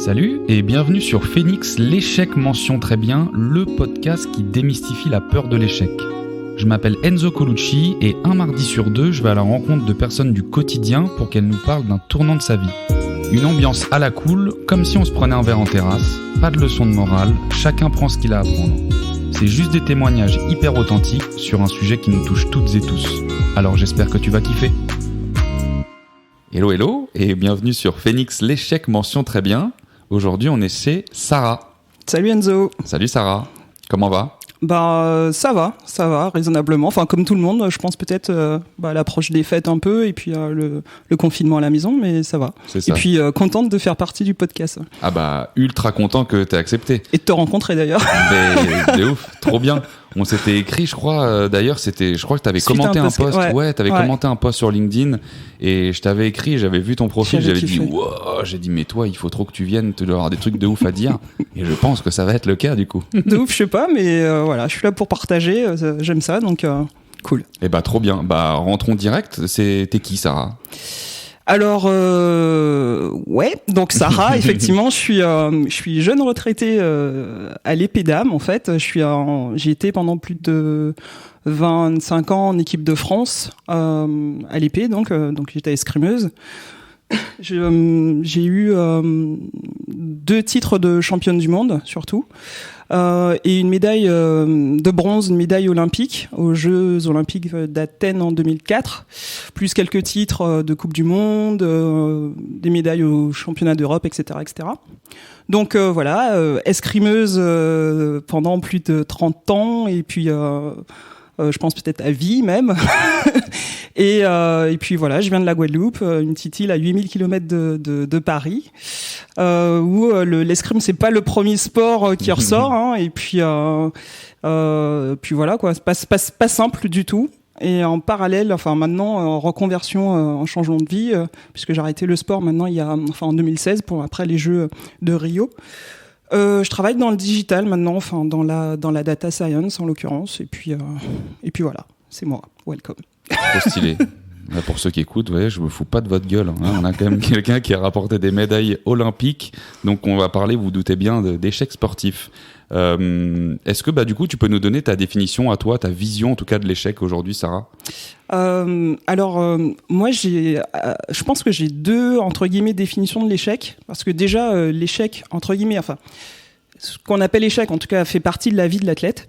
Salut et bienvenue sur Phoenix, l'échec mention très bien, le podcast qui démystifie la peur de l'échec. Je m'appelle Enzo Colucci et un mardi sur deux, je vais à la rencontre de personnes du quotidien pour qu'elles nous parlent d'un tournant de sa vie. Une ambiance à la cool, comme si on se prenait un verre en terrasse, pas de leçon de morale, chacun prend ce qu'il a à prendre. C'est juste des témoignages hyper authentiques sur un sujet qui nous touche toutes et tous. Alors j'espère que tu vas kiffer. Hello et bienvenue sur Phoenix, l'échec mention très bien. Aujourd'hui on est chez Sarah. Salut Enzo. Salut Sarah, comment va ? Ça va, raisonnablement. Enfin, comme tout le monde, je pense peut-être à l'approche des fêtes un peu, et puis le confinement à la maison, mais ça va. C'est ça. Et puis contente de faire partie du podcast. Ah bah, ultra content que t'aies accepté. Et de te rencontrer d'ailleurs. Mais de ouf, trop bien. On s'était écrit, je crois, d'ailleurs, je crois que t'avais commenté un post. Ouais, t'avais commenté un post sur LinkedIn, et je t'avais écrit, j'avais vu ton profil, j'avais dit, wow, j'ai dit, mais toi, il faut trop que tu viennes, tu dois avoir des trucs de ouf à dire. Et je pense que ça va être le cas, du coup. De ouf, je sais pas, mais voilà, je suis là pour partager, j'aime ça, donc cool. Et bah, trop bien. Bah, rentrons direct. T'es qui, Sarah ? Alors, donc Sarah, effectivement, je suis jeune retraitée à l'épée d'âme, en fait. J'ai été pendant plus de 25 ans en équipe de France à l'épée, donc j'étais escrimeuse. J'ai eu 2 titres de championne du monde, surtout, et une médaille de bronze, une médaille olympique aux Jeux Olympiques d'Athènes en 2004, plus quelques titres de Coupe du Monde, des médailles aux Championnats d'Europe, etc., etc. Donc escrimeuse pendant plus de 30 ans, et puis je pense peut-être à vie même. Et puis voilà, je viens de la Guadeloupe, une petite île à 8000 km de Paris, où l'escrime c'est pas le premier sport qui ressort, hein, et puis voilà quoi, c'est pas simple du tout. Et en parallèle, maintenant en reconversion, en changement de vie, puisque j'ai arrêté le sport maintenant en 2016 après les Jeux de Rio. Je travaille dans le digital maintenant, dans la data science en l'occurrence, et puis voilà, c'est moi. Welcome. Trop stylé. Pour ceux qui écoutent, je me fous pas de votre gueule. Hein. On a quand même quelqu'un qui a rapporté des médailles olympiques, donc on va parler, vous vous doutez bien, d'échecs sportifs. Est-ce que du coup tu peux nous donner ta définition à toi, ta vision en tout cas de l'échec aujourd'hui, Sarah ? Moi je pense que j'ai 2 entre guillemets définitions de l'échec, parce que déjà l'échec entre guillemets, ce qu'on appelle échec, en tout cas, fait partie de la vie de l'athlète,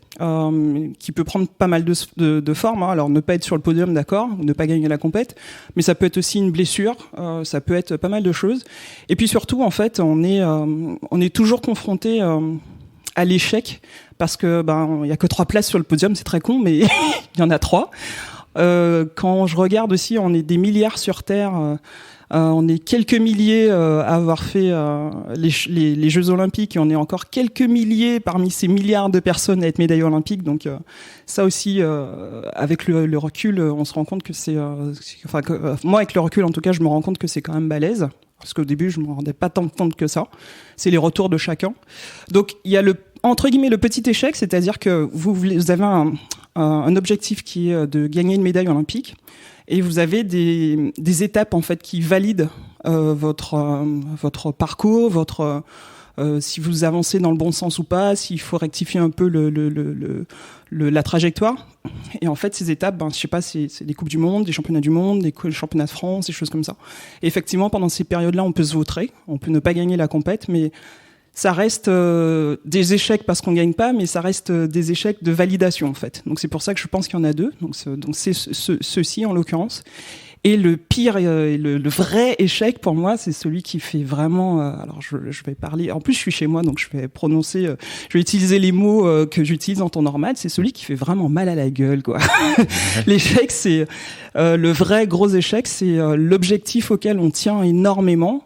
qui peut prendre pas mal de formes. Hein. Alors, ne pas être sur le podium, d'accord, ne pas gagner la compète, mais ça peut être aussi une blessure, ça peut être pas mal de choses. Et puis surtout, en fait, on est toujours confronté à l'échec, parce que il y a que 3 places sur le podium, c'est très con, mais il y en a 3. Quand je regarde aussi, on est des milliards sur Terre. On est quelques milliers à avoir fait les Jeux Olympiques, et on est encore quelques milliers parmi ces milliards de personnes à être médaillés olympiques. Donc ça aussi, avec le recul, on se rend compte que moi, avec le recul, en tout cas, je me rends compte que c'est quand même balèze. Parce qu'au début, je me rendais pas tant compte que ça. C'est les retours de chacun. Donc il y a entre guillemets le petit échec, c'est-à-dire que vous avez un objectif qui est de gagner une médaille olympique. Et vous avez des étapes en fait qui valident votre parcours, si vous avancez dans le bon sens ou pas, s'il faut rectifier un peu la trajectoire. Et en fait, ces étapes, je sais pas, c'est des coupes du monde, des championnats du monde, des championnats de France, des choses comme ça. Et effectivement, pendant ces périodes-là, on peut se vautrer, on peut ne pas gagner la compète, mais ça reste des échecs parce qu'on gagne pas, mais ça reste des échecs de validation en fait. Donc c'est pour ça que je pense qu'il y en a 2. Donc c'est ceux-ci en l'occurrence. Et le pire, le vrai échec pour moi, c'est celui qui fait vraiment. Alors je vais parler. En plus, je suis chez moi, donc je vais utiliser les mots que j'utilise en temps normal. C'est celui qui fait vraiment mal à la gueule, quoi. L'échec, c'est le vrai gros échec, c'est l'objectif auquel on tient énormément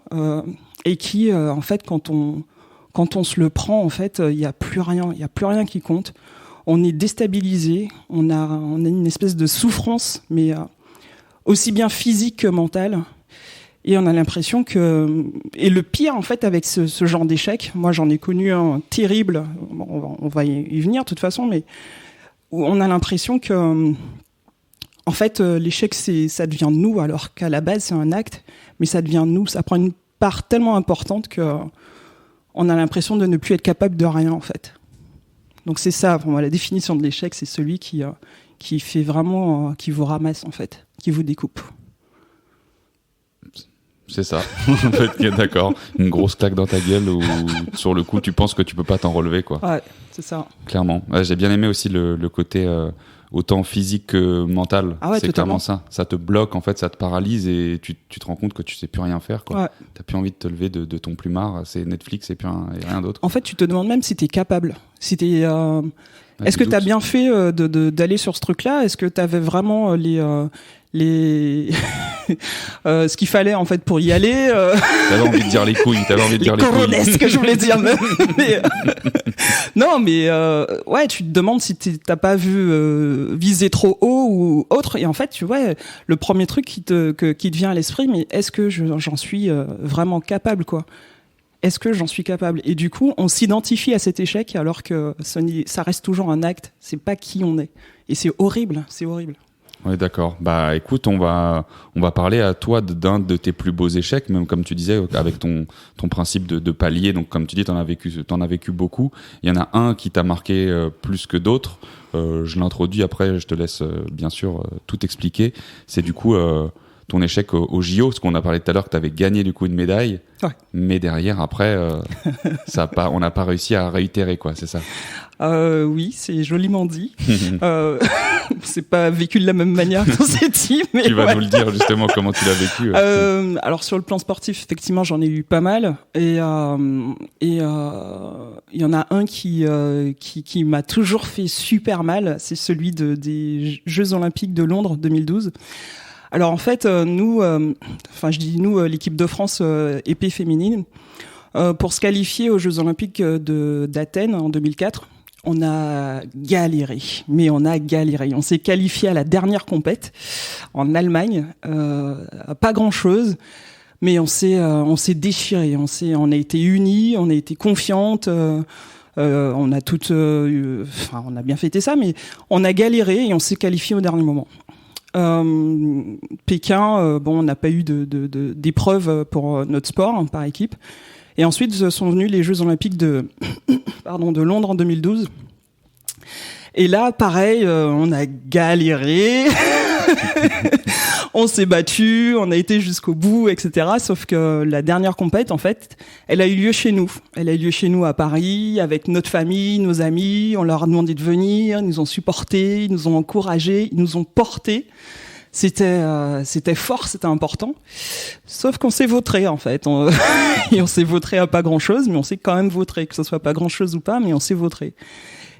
et qui, en fait, quand on se le prend, en fait, il y a plus rien qui compte. On est déstabilisé, on a une espèce de souffrance, mais aussi bien physique que mentale. Et on a l'impression que... Et le pire, en fait, avec ce genre d'échec, moi j'en ai connu un terrible, on va y venir de toute façon, mais où on a l'impression que... En fait, l'échec, ça devient de nous, alors qu'à la base, c'est un acte, mais ça devient de nous. Ça prend une part tellement importante que on a l'impression de ne plus être capable de rien en fait. Donc c'est ça, pour moi, la définition de l'échec, c'est celui qui fait vraiment, qui vous ramasse en fait, qui vous découpe. C'est ça, en fait, d'accord. Une grosse claque dans ta gueule où, sur le coup, tu penses que tu peux pas t'en relever, quoi. Ouais, c'est ça. Clairement. Ouais, j'ai bien aimé aussi le côté autant physique que mental. Ah ouais, c'est totalement. clairement ça. Ça te bloque, en fait, ça te paralyse et tu te rends compte que tu sais plus rien faire, quoi. Ouais. T'as plus envie de te lever de ton plumard. C'est Netflix et rien d'autre. En fait, tu te demandes même si t'es capable. Si t'es, est-ce que tu t'as doutes. bien fait d'aller sur ce truc-là ? Est-ce que t'avais vraiment ce qu'il fallait en fait pour y aller T'avais envie de dire les couilles. les coronesses que je voulais dire même. Non mais ouais, tu te demandes si t'as pas vu viser trop haut ou autre, et en fait tu vois le premier truc qui te vient à l'esprit, mais est-ce que j'en suis vraiment capable, quoi ? Est-ce que j'en suis capable ? Et du coup on s'identifie à cet échec alors que ça reste toujours un acte, c'est pas qui on est, et c'est horrible. Oui, d'accord. Bah, écoute, on va parler à toi d'un de tes plus beaux échecs, même comme tu disais, avec ton principe de palier. Donc, comme tu dis, t'en as vécu beaucoup. Il y en a un qui t'a marqué plus que d'autres. Je l'introduis, après, je te laisse bien sûr tout expliquer. C'est du coup ton échec au JO, parce qu'on a parlé tout à l'heure que tu avais gagné du coup une médaille, Ouais. mais derrière, après, on n'a pas réussi à réitérer, quoi, c'est ça? Oui, c'est joliment dit. C'est pas vécu de la même manière qu'on s'est dit, mais tu vas ouais. nous le dire justement comment tu l'as vécu. Alors sur le plan sportif, effectivement, j'en ai eu pas mal, et il y en a un qui m'a toujours fait super mal. C'est celui des Jeux Olympiques de Londres 2012. Alors en fait, l'équipe de France épée féminine, pour se qualifier aux Jeux Olympiques d'Athènes en 2004. On a galéré. On s'est qualifié à la dernière compète en Allemagne, pas grand-chose, mais on s'est déchiré. On a été unis, on a été confiantes. On a bien fêté ça, mais on a galéré et on s'est qualifié au dernier moment. Pékin, on n'a pas eu d'épreuve pour notre sport par équipe. Et ensuite sont venus les Jeux Olympiques de Londres en 2012. Et là, pareil, on a galéré. On s'est battu, on a été jusqu'au bout, etc. Sauf que la dernière compète, en fait, elle a eu lieu chez nous. Elle a eu lieu chez nous à Paris, avec notre famille, nos amis. On leur a demandé de venir, ils nous ont supportés, ils nous ont encouragés, ils nous ont portés. C'était fort, c'était important. Sauf qu'on s'est vautré, en fait. Et on s'est vautré à pas grand-chose, mais on s'est quand même vautré, que ce soit pas grand-chose ou pas, mais on s'est vautré.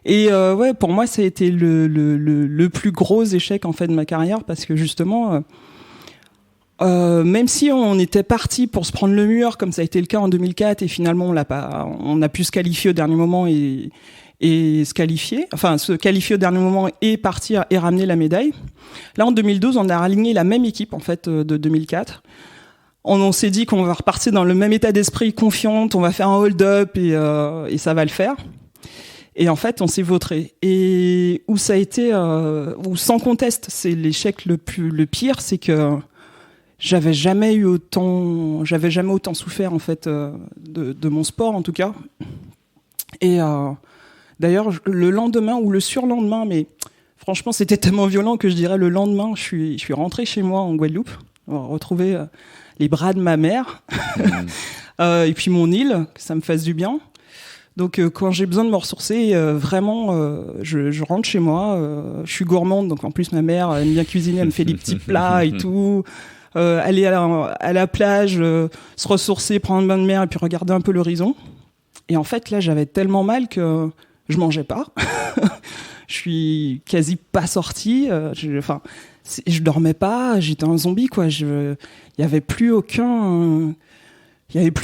Et ouais, pour moi, ça a été le plus gros échec en fait de ma carrière, parce que justement, même si on était parti pour se prendre le mur, comme ça a été le cas en 2004, et finalement on a pu se qualifier au dernier moment et se qualifier au dernier moment et partir et ramener la médaille. Là, en 2012, on a aligné la même équipe en fait de 2004. On s'est dit qu'on va repartir dans le même état d'esprit, confiante, on va faire un hold-up et ça va le faire. Et en fait, on s'est vautré. Et où ça a été, où sans conteste, c'est l'échec le pire, c'est que j'avais jamais autant souffert en fait de mon sport en tout cas. Et d'ailleurs, le lendemain ou le surlendemain, mais franchement, c'était tellement violent que je dirais le lendemain, je suis rentré chez moi en Guadeloupe, retrouver les bras de ma mère et puis mon île, que ça me fasse du bien. Donc quand j'ai besoin de me ressourcer, vraiment, je rentre chez moi. Je suis gourmande, donc en plus ma mère aime bien cuisiner, elle me fait des petits plats et tout. Aller à la plage, se ressourcer, prendre un bain de mer et puis regarder un peu l'horizon. Et en fait là, j'avais tellement mal que je mangeais pas. Je suis quasi pas sortie. Je dormais pas. J'étais un zombie quoi. Il y avait plus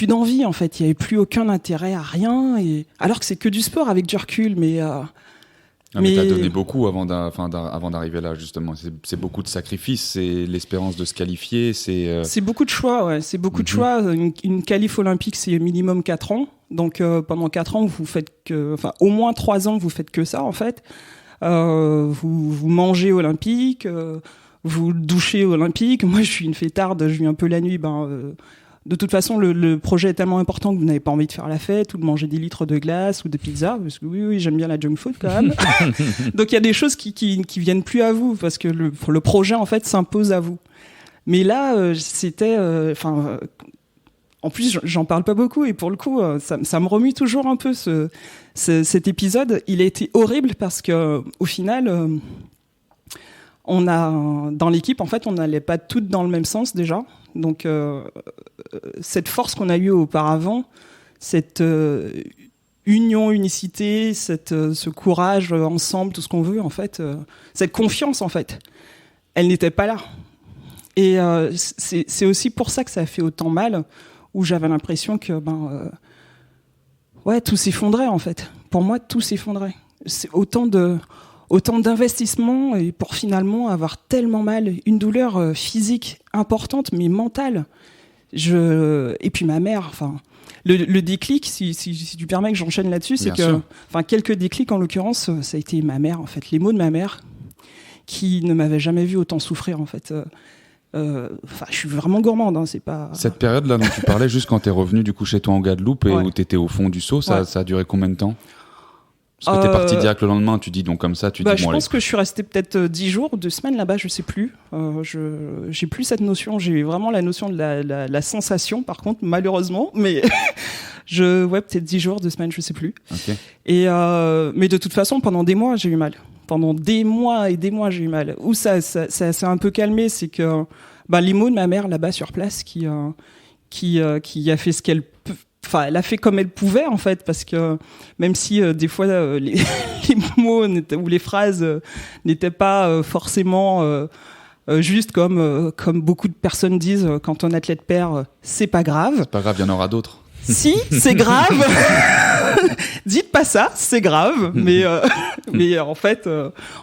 d'envie en fait, il y avait plus aucun intérêt à rien, et alors que c'est que du sport avec du recul, mais t'as donné beaucoup avant d'arriver là justement. C'est beaucoup de sacrifices, c'est l'espérance de se qualifier, c'est beaucoup de choix, ouais, c'est beaucoup de choix. Une qualif olympique, c'est minimum 4 ans, donc pendant 4 ans vous faites au moins 3 ans vous faites que ça en fait. Vous mangez olympique, vous douchez olympique. Moi je suis une fêtarde, je vis un peu la nuit, de toute façon, le projet est tellement important que vous n'avez pas envie de faire la fête ou de manger des litres de glace ou de pizza, parce que oui, j'aime bien la junk food quand même. Donc il y a des choses qui viennent plus à vous, parce que le projet, en fait, s'impose à vous. Mais là, c'était... en plus, j'en parle pas beaucoup, et pour le coup, ça me remue toujours un peu, cet épisode. Il a été horrible, parce qu'au final... dans l'équipe, en fait, on n'allait pas toutes dans le même sens déjà. Donc, cette force qu'on a eue auparavant, cette unicité, ce courage ensemble, tout ce qu'on veut, en fait, cette confiance, en fait, elle n'était pas là. Et c'est aussi pour ça que ça a fait autant mal, où j'avais l'impression que, tout s'effondrait, en fait. Pour moi, tout s'effondrait. C'est autant d'investissement et pour finalement avoir tellement mal, une douleur physique importante mais mentale. Et puis ma mère, le déclic, si tu permets que j'enchaîne là-dessus, c'est quelques déclics en l'occurrence, ça a été ma mère en fait, les mots de ma mère qui ne m'avait jamais vu autant souffrir en fait. Je suis vraiment gourmande, hein, c'est pas. Cette période-là dont tu parlais, juste quand t'es revenu du coup chez toi en Guadeloupe et où t'étais au fond du seau, ça a duré combien de temps? Parce que t'es parti direct le lendemain, tu dis donc comme ça, je pense que je suis resté peut-être 10 jours ou 2 semaines là-bas, je sais plus. J'ai plus cette notion, j'ai vraiment la notion de la sensation, par contre, malheureusement, mais peut-être 10 jours, 2 semaines, je sais plus. Okay. Mais de toute façon, pendant des mois, j'ai eu mal. Pendant des mois et des mois, j'ai eu mal. Où ça s'est un peu calmé, c'est que les mots de ma mère là-bas sur place qui a fait ce qu'elle peut. Elle a fait comme elle pouvait en fait, parce que même si des fois les mots ou les phrases n'étaient pas forcément juste comme beaucoup de personnes disent quand un athlète perd, c'est pas grave. C'est pas grave, il y en aura d'autres. Si, c'est grave. Dites pas ça, c'est grave. Mais en fait,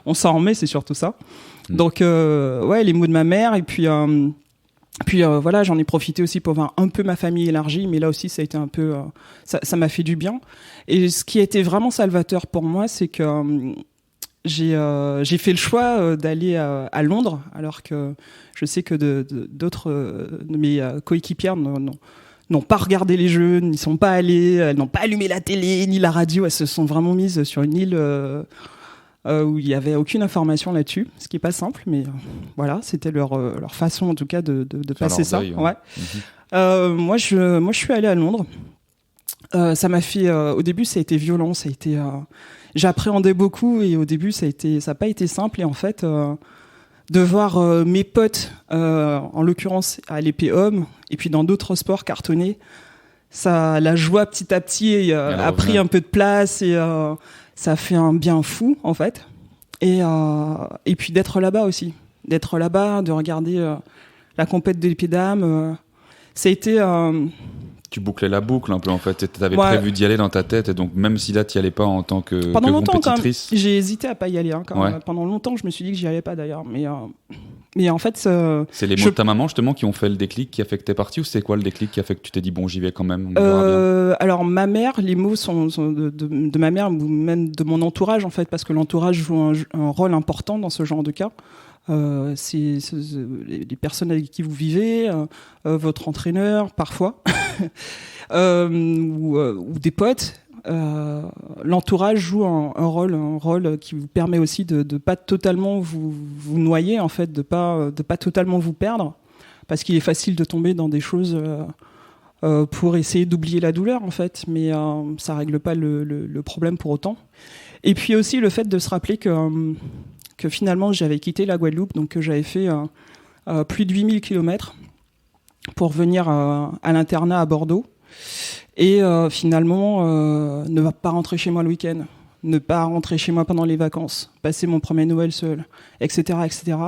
on s'en remet, c'est surtout ça. Donc les mots de ma mère et puis. J'en ai profité aussi pour voir un peu ma famille élargie, mais là aussi ça a été un peu, ça m'a fait du bien. Et ce qui a été vraiment salvateur pour moi, c'est que j'ai fait le choix d'aller à Londres, alors que je sais que d'autres de mes coéquipières n'ont pas regardé les Jeux, n'y sont pas allées, elles n'ont pas allumé la télé ni la radio, elles se sont vraiment mises sur une île où il n'y avait aucune information là-dessus, ce qui n'est pas simple, mais voilà, c'était leur façon en tout cas de passer ça. Deuil, ouais. Moi, je suis allé à Londres. Ça m'a fait, au début, ça a été violent, j'appréhendais beaucoup et au début, ça n'a pas été simple. Et en fait, de voir mes potes, en l'occurrence à l'épée homme, et puis dans d'autres sports cartonner, la joie petit à petit a pris un peu de place et ça a fait un bien fou en fait. Et puis d'être là-bas aussi, de regarder la compète de l'épée d'âme, ça a été. Tu bouclais la boucle un peu en fait, tu avais prévu d'y aller dans ta tête, et donc même si là tu n'y allais pas en tant que pendant longtemps compétitrice. Quand même, j'ai hésité à pas y aller. Pendant longtemps, je me suis dit que j'y allais pas d'ailleurs, mais en fait. C'est les mots de ta maman justement qui ont fait le déclic, qui a fait que t'es parti, ou c'est quoi le déclic qui a fait que tu t'es dit bon j'y vais quand même, on verra bien. Alors ma mère, les mots sont de ma mère ou même de mon entourage en fait, parce que l'entourage joue un rôle important dans ce genre de cas. C'est les personnes avec qui vous vivez, votre entraîneur parfois, ou des potes. L'entourage joue un rôle qui vous permet aussi de pas totalement vous noyer en fait, de pas totalement vous perdre, parce qu'il est facile de tomber dans des choses pour essayer d'oublier la douleur en fait, mais ça règle pas le problème pour autant. Et puis aussi le fait de se rappeler que finalement j'avais quitté la Guadeloupe, donc que j'avais fait plus de 8000 km pour venir à l'internat à Bordeaux, et finalement ne pas rentrer chez moi le week-end, ne pas rentrer chez moi pendant les vacances, passer mon premier Noël seul, etc.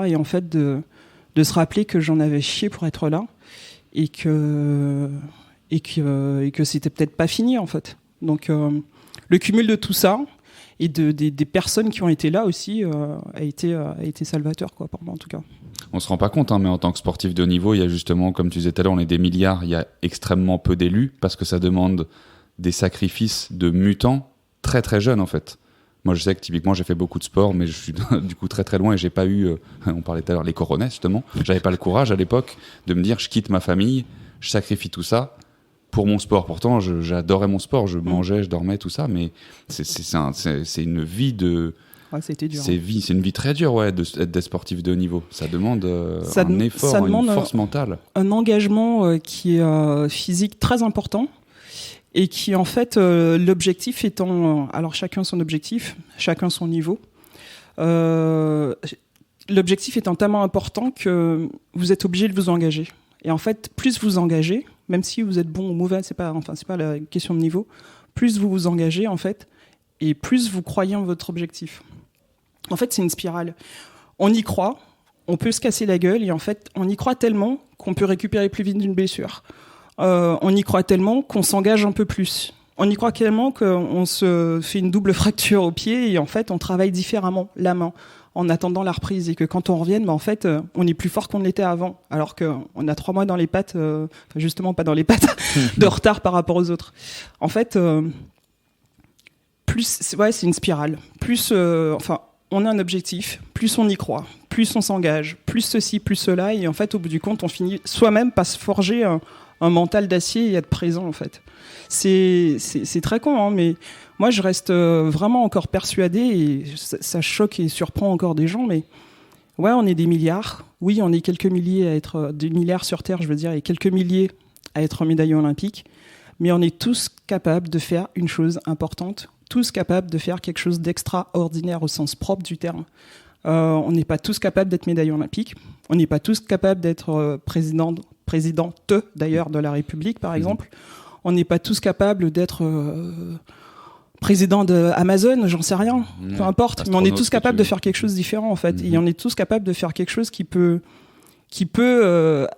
Et en fait de se rappeler que j'en avais chié pour être là, et que c'était peut-être pas fini en fait. Donc le cumul de tout ça et des personnes qui ont été là aussi a été salvateur quoi, pour moi en tout cas. On se rend pas compte, mais en tant que sportif de haut niveau, il y a justement, comme tu disais tout à l'heure, on est des milliards, il y a extrêmement peu d'élus, parce que ça demande des sacrifices de mutants très très jeunes en fait. Moi je sais que typiquement j'ai fait beaucoup de sport, mais je suis du coup très très loin, et j'ai pas eu, on parlait tout à l'heure, les coronets justement, j'avais pas le courage à l'époque de me dire je quitte ma famille, je sacrifie tout ça pour mon sport. Pourtant, j'adorais mon sport, je mangeais, je dormais, tout ça, mais c'est une vie de... Ouais, c'était dur. C'est une vie très dure, d'être des sportifs de haut niveau. Ça demande un effort, une force mentale. Un engagement qui est physique très important et qui, en fait, l'objectif étant... alors, chacun son objectif, chacun son niveau. L'objectif étant tellement important que vous êtes obligé de vous engager. Et en fait, plus vous engagez, même si vous êtes bon ou mauvais, c'est pas la question de niveau, plus vous vous engagez, en fait, et plus vous croyez en votre objectif. En fait, c'est une spirale. On y croit, on peut se casser la gueule, et en fait, on y croit tellement qu'on peut récupérer plus vite d'une blessure. On y croit tellement qu'on s'engage un peu plus. On y croit tellement qu'on se fait une double fracture au pied, et en fait, on travaille différemment la main en attendant la reprise, et que quand on revienne, en fait, on est plus fort qu'on l'était avant, alors qu'on a 3 mois dans les pattes, justement pas dans les pattes, de retard par rapport aux autres. En fait, c'est une spirale. Plus, on a un objectif, plus on y croit, plus on s'engage, plus ceci, plus cela, et en fait, au bout du compte, on finit soi-même par se forger un mental d'acier et être présent, en fait. C'est très con, hein, mais moi, je reste vraiment encore persuadée, et ça choque et surprend encore des gens, mais ouais, on est des milliards. Oui, on est quelques milliers à être... des milliards sur Terre, je veux dire, et quelques milliers à être médaillés olympiques, mais on est tous capables de faire une chose importante, tous capables de faire quelque chose d'extraordinaire au sens propre du terme. On n'est pas tous capables d'être médaillés olympiques, on n'est pas tous capables d'être présidente d'ailleurs de la République, par exemple. On n'est pas tous capables d'être président d'Amazon, j'en sais rien, peu importe, mais on est tous capables de faire quelque chose de différent, en fait. Et on est tous capables de faire quelque chose qui peut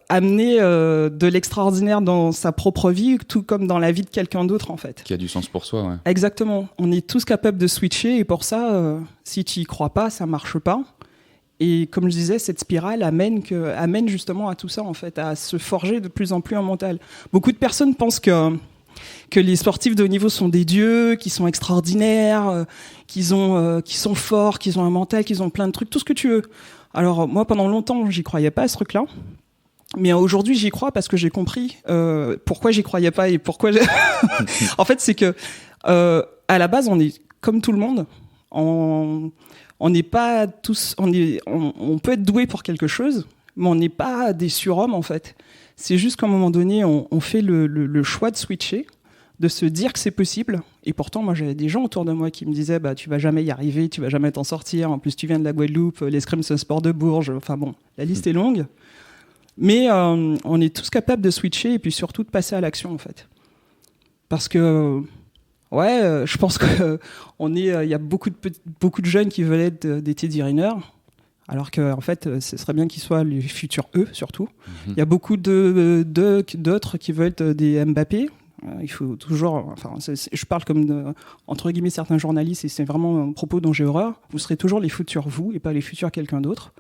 amener de l'extraordinaire dans sa propre vie, tout comme dans la vie de quelqu'un d'autre, en fait. Qui a du sens pour soi, ouais. Exactement. On est tous capables de switcher, et pour ça, si tu y crois pas, ça marche pas. Et comme je disais, cette spirale amène justement à tout ça, en fait, à se forger de plus en plus un mental. Beaucoup de personnes pensent que les sportifs de haut niveau sont des dieux, qu'ils sont extraordinaires, qu'ils sont forts, qu'ils ont un mental, qu'ils ont plein de trucs, tout ce que tu veux. Alors moi, pendant longtemps, j'y croyais pas à ce truc-là. Mais aujourd'hui, j'y crois parce que j'ai compris pourquoi j'y croyais pas et pourquoi... En fait, c'est que à la base, on est comme tout le monde. On n'est pas tous... On peut être doué pour quelque chose, mais on n'est pas des surhommes, en fait. C'est juste qu'à un moment donné, on fait le choix de switcher, de se dire que c'est possible. Et pourtant, moi, j'avais des gens autour de moi qui me disaient tu vas jamais y arriver, tu vas jamais t'en sortir. En plus, tu viens de la Guadeloupe, l'escrime, c'est un sport de Bourges. Enfin bon, la liste est longue. Mais on est tous capables de switcher et puis surtout de passer à l'action, en fait. Parce que, je pense qu'il y a beaucoup de jeunes qui veulent être des Teddy Riner. Alors qu'en fait, ce serait bien qu'ils soient les futurs eux, surtout. Il y a beaucoup d'autres qui veulent être des Mbappé. Il faut toujours... je parle comme, entre guillemets, certains journalistes, et c'est vraiment un propos dont j'ai horreur. Vous serez toujours les futurs vous, et pas les futurs quelqu'un d'autre.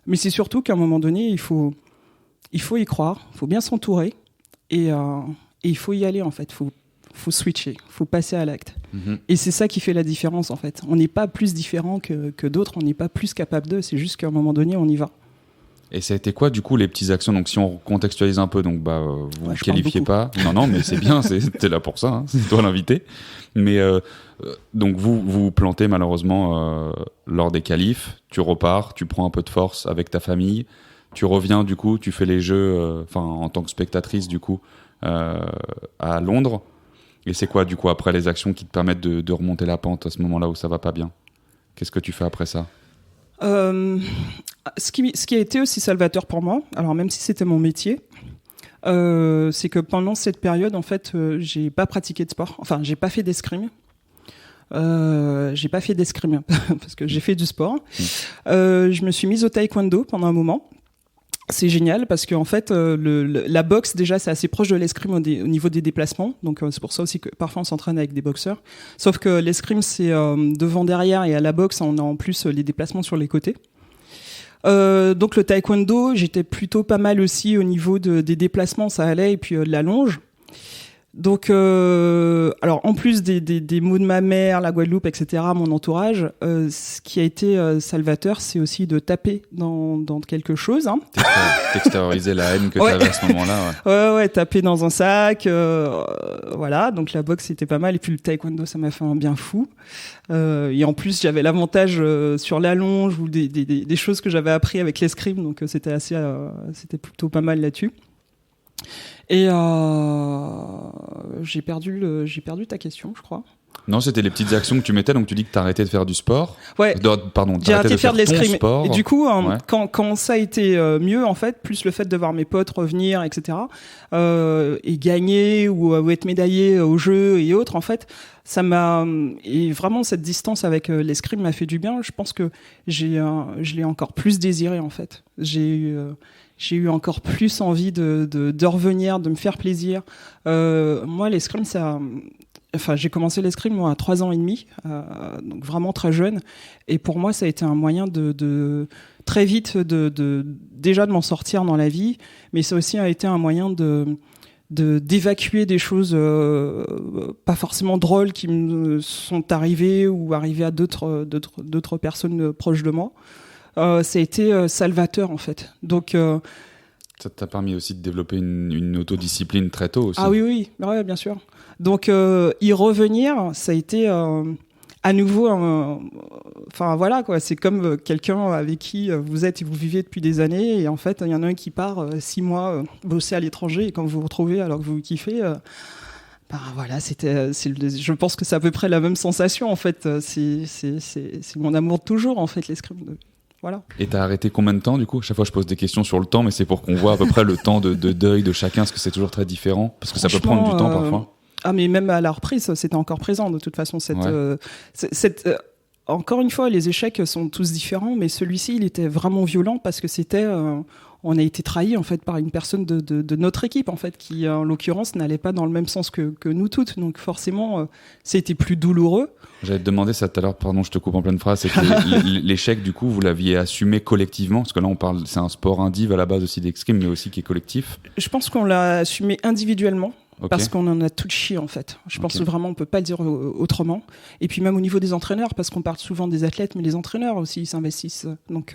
Mais c'est surtout qu'à un moment donné, il faut y croire, il faut bien s'entourer, et il faut y aller, en fait. Il faut switcher, il faut passer à l'acte. Et c'est ça qui fait la différence, en fait. On n'est pas plus différent que d'autres, on n'est pas plus capable d'eux, c'est juste qu'à un moment donné, on y va. Et ça a été quoi, du coup, les petites actions? Donc, si on contextualise un peu, donc, vous ne qualifiez pas. Non, mais c'est bien, t'es là pour ça, hein, c'est toi l'invité. Mais, donc, vous plantez, malheureusement, lors des qualifs, tu repars, tu prends un peu de force avec ta famille, tu reviens, du coup, tu fais les jeux, en tant que spectatrice, du coup, à Londres. Et c'est quoi, du coup, après les actions qui te permettent de remonter la pente à ce moment-là où ça va pas bien? Qu'est-ce que tu fais après ça? Ce qui a été aussi salvateur pour moi, alors même si c'était mon métier, c'est que pendant cette période, en fait, j'ai pas pratiqué de sport. Enfin, j'ai pas fait d'escrime. J'ai pas fait d'escrime parce que j'ai fait du sport. Je me suis mise au taekwondo pendant un moment. C'est génial parce qu'en fait, la boxe, déjà, c'est assez proche de l'escrime au niveau des déplacements. Donc, c'est pour ça aussi que parfois on s'entraîne avec des boxeurs. Sauf que l'escrime, c'est devant, derrière, et à la boxe, on a en plus les déplacements sur les côtés. Donc, le taekwondo, j'étais plutôt pas mal aussi au niveau des déplacements, ça allait, et puis de la longe. Donc, alors en plus des mots de ma mère, la Guadeloupe, etc., mon entourage, ce qui a été salvateur, c'est aussi de taper dans quelque chose. Hein. T'extérioriser la haine que t'avais à ce moment-là. Ouais, taper dans un sac, voilà. Donc la boxe c'était pas mal, et puis le taekwondo ça m'a fait un bien fou. Et en plus j'avais l'avantage sur l'allonge ou des choses que j'avais appris avec l'escrime, donc c'était plutôt pas mal là-dessus. Et j'ai perdu ta question, je crois. Non, c'était les petites actions que tu mettais, donc tu dis que t'arrêtais de faire du sport. Ouais. Pardon, j'ai arrêté de faire de l'escrime. Sport. Et du coup, quand ça a été mieux, en fait, plus le fait de voir mes potes revenir, etc., et gagner ou être médaillé au jeu et autres, en fait, et vraiment cette distance avec l'escrime m'a fait du bien. Je pense que je l'ai encore plus désiré, en fait. J'ai eu encore plus envie de revenir, de me faire plaisir. Moi, l'escrime, j'ai commencé l'escrime moi, à 3 ans et demi, donc vraiment très jeune. Et pour moi, ça a été un moyen de très vite déjà de m'en sortir dans la vie, mais ça aussi a été un moyen d'évacuer des choses pas forcément drôles qui me sont arrivées ou arrivées à d'autres personnes proches de moi. Ça a été salvateur en fait. Donc ça t'a permis aussi de développer une autodiscipline très tôt aussi. Ah oui, ouais, bien sûr. Donc y revenir, ça a été à nouveau, enfin voilà quoi. C'est comme quelqu'un avec qui vous êtes et vous vivez depuis des années, et en fait il y en a un qui part 6 mois bosser à l'étranger, et quand vous vous retrouvez alors que vous kiffez. Voilà, je pense que c'est à peu près la même sensation en fait. C'est mon amour de toujours en fait, l'escrime. Voilà. Et t'as arrêté combien de temps du coup ? À chaque fois je pose des questions sur le temps, mais c'est pour qu'on voit à peu près le temps de deuil de chacun, parce que c'est toujours très différent, parce que ça peut prendre du temps parfois. Ah mais même à la reprise, c'était encore présent de toute façon. Encore une fois, les échecs sont tous différents, mais celui-ci, il était vraiment violent parce que on a été trahi en fait par une personne de notre équipe en fait, qui en l'occurrence n'allait pas dans le même sens que nous toutes. Donc forcément, c'était plus douloureux. J'allais te demander ça tout à l'heure, pardon, je te coupe en pleine phrase. C'est que l'échec, du coup, vous l'aviez assumé collectivement, parce que là, c'est un sport indiv à la base aussi d'escrime, mais aussi qui est collectif. Je pense qu'on l'a assumé individuellement. Okay. Parce qu'on en a tout chié en fait. Je pense que vraiment on peut pas le dire autrement. Et puis même au niveau des entraîneurs, parce qu'on parle souvent des athlètes, mais les entraîneurs aussi ils s'investissent. Donc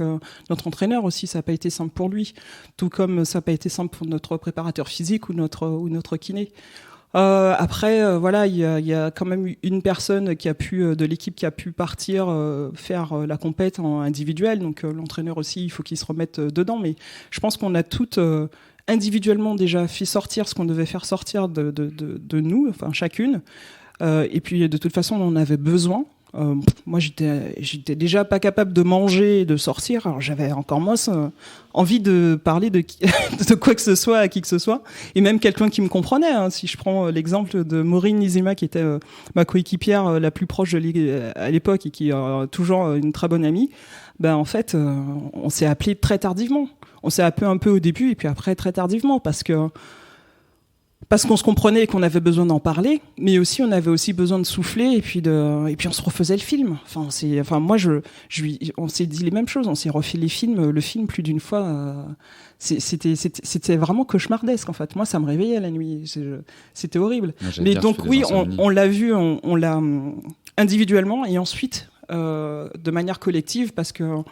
notre entraîneur aussi, ça n'a pas été simple pour lui, tout comme ça n'a pas été simple pour notre préparateur physique ou notre kiné. Après, voilà, il y a quand même une personne de l'équipe qui a pu partir faire la compète en individuel. Donc l'entraîneur aussi, il faut qu'il se remette dedans. Mais je pense qu'on a toutes individuellement déjà fait sortir ce qu'on devait faire sortir de nous, enfin chacune. Et puis de toute façon, on en avait besoin. Moi, j'étais déjà pas capable de manger et de sortir. Alors j'avais encore moins envie de parler de quoi que ce soit à qui que ce soit, et même quelqu'un qui me comprenait. Hein. Si je prends l'exemple de Maureen Nizima, qui était ma coéquipière la plus proche à l'époque et qui est toujours une très bonne amie, en fait, on s'est appelé très tardivement. On s'est appelé un peu au début et puis après très tardivement parce qu'on se comprenait et qu'on avait besoin d'en parler, mais aussi on avait aussi besoin de souffler et puis on se refaisait le film. Moi on s'est dit les mêmes choses, on s'est refait le film plus d'une fois. C'était vraiment cauchemardesque en fait. Moi ça me réveillait la nuit, c'était horrible. Mais donc oui, on l'a vu, on l'a individuellement et ensuite de manière collective parce que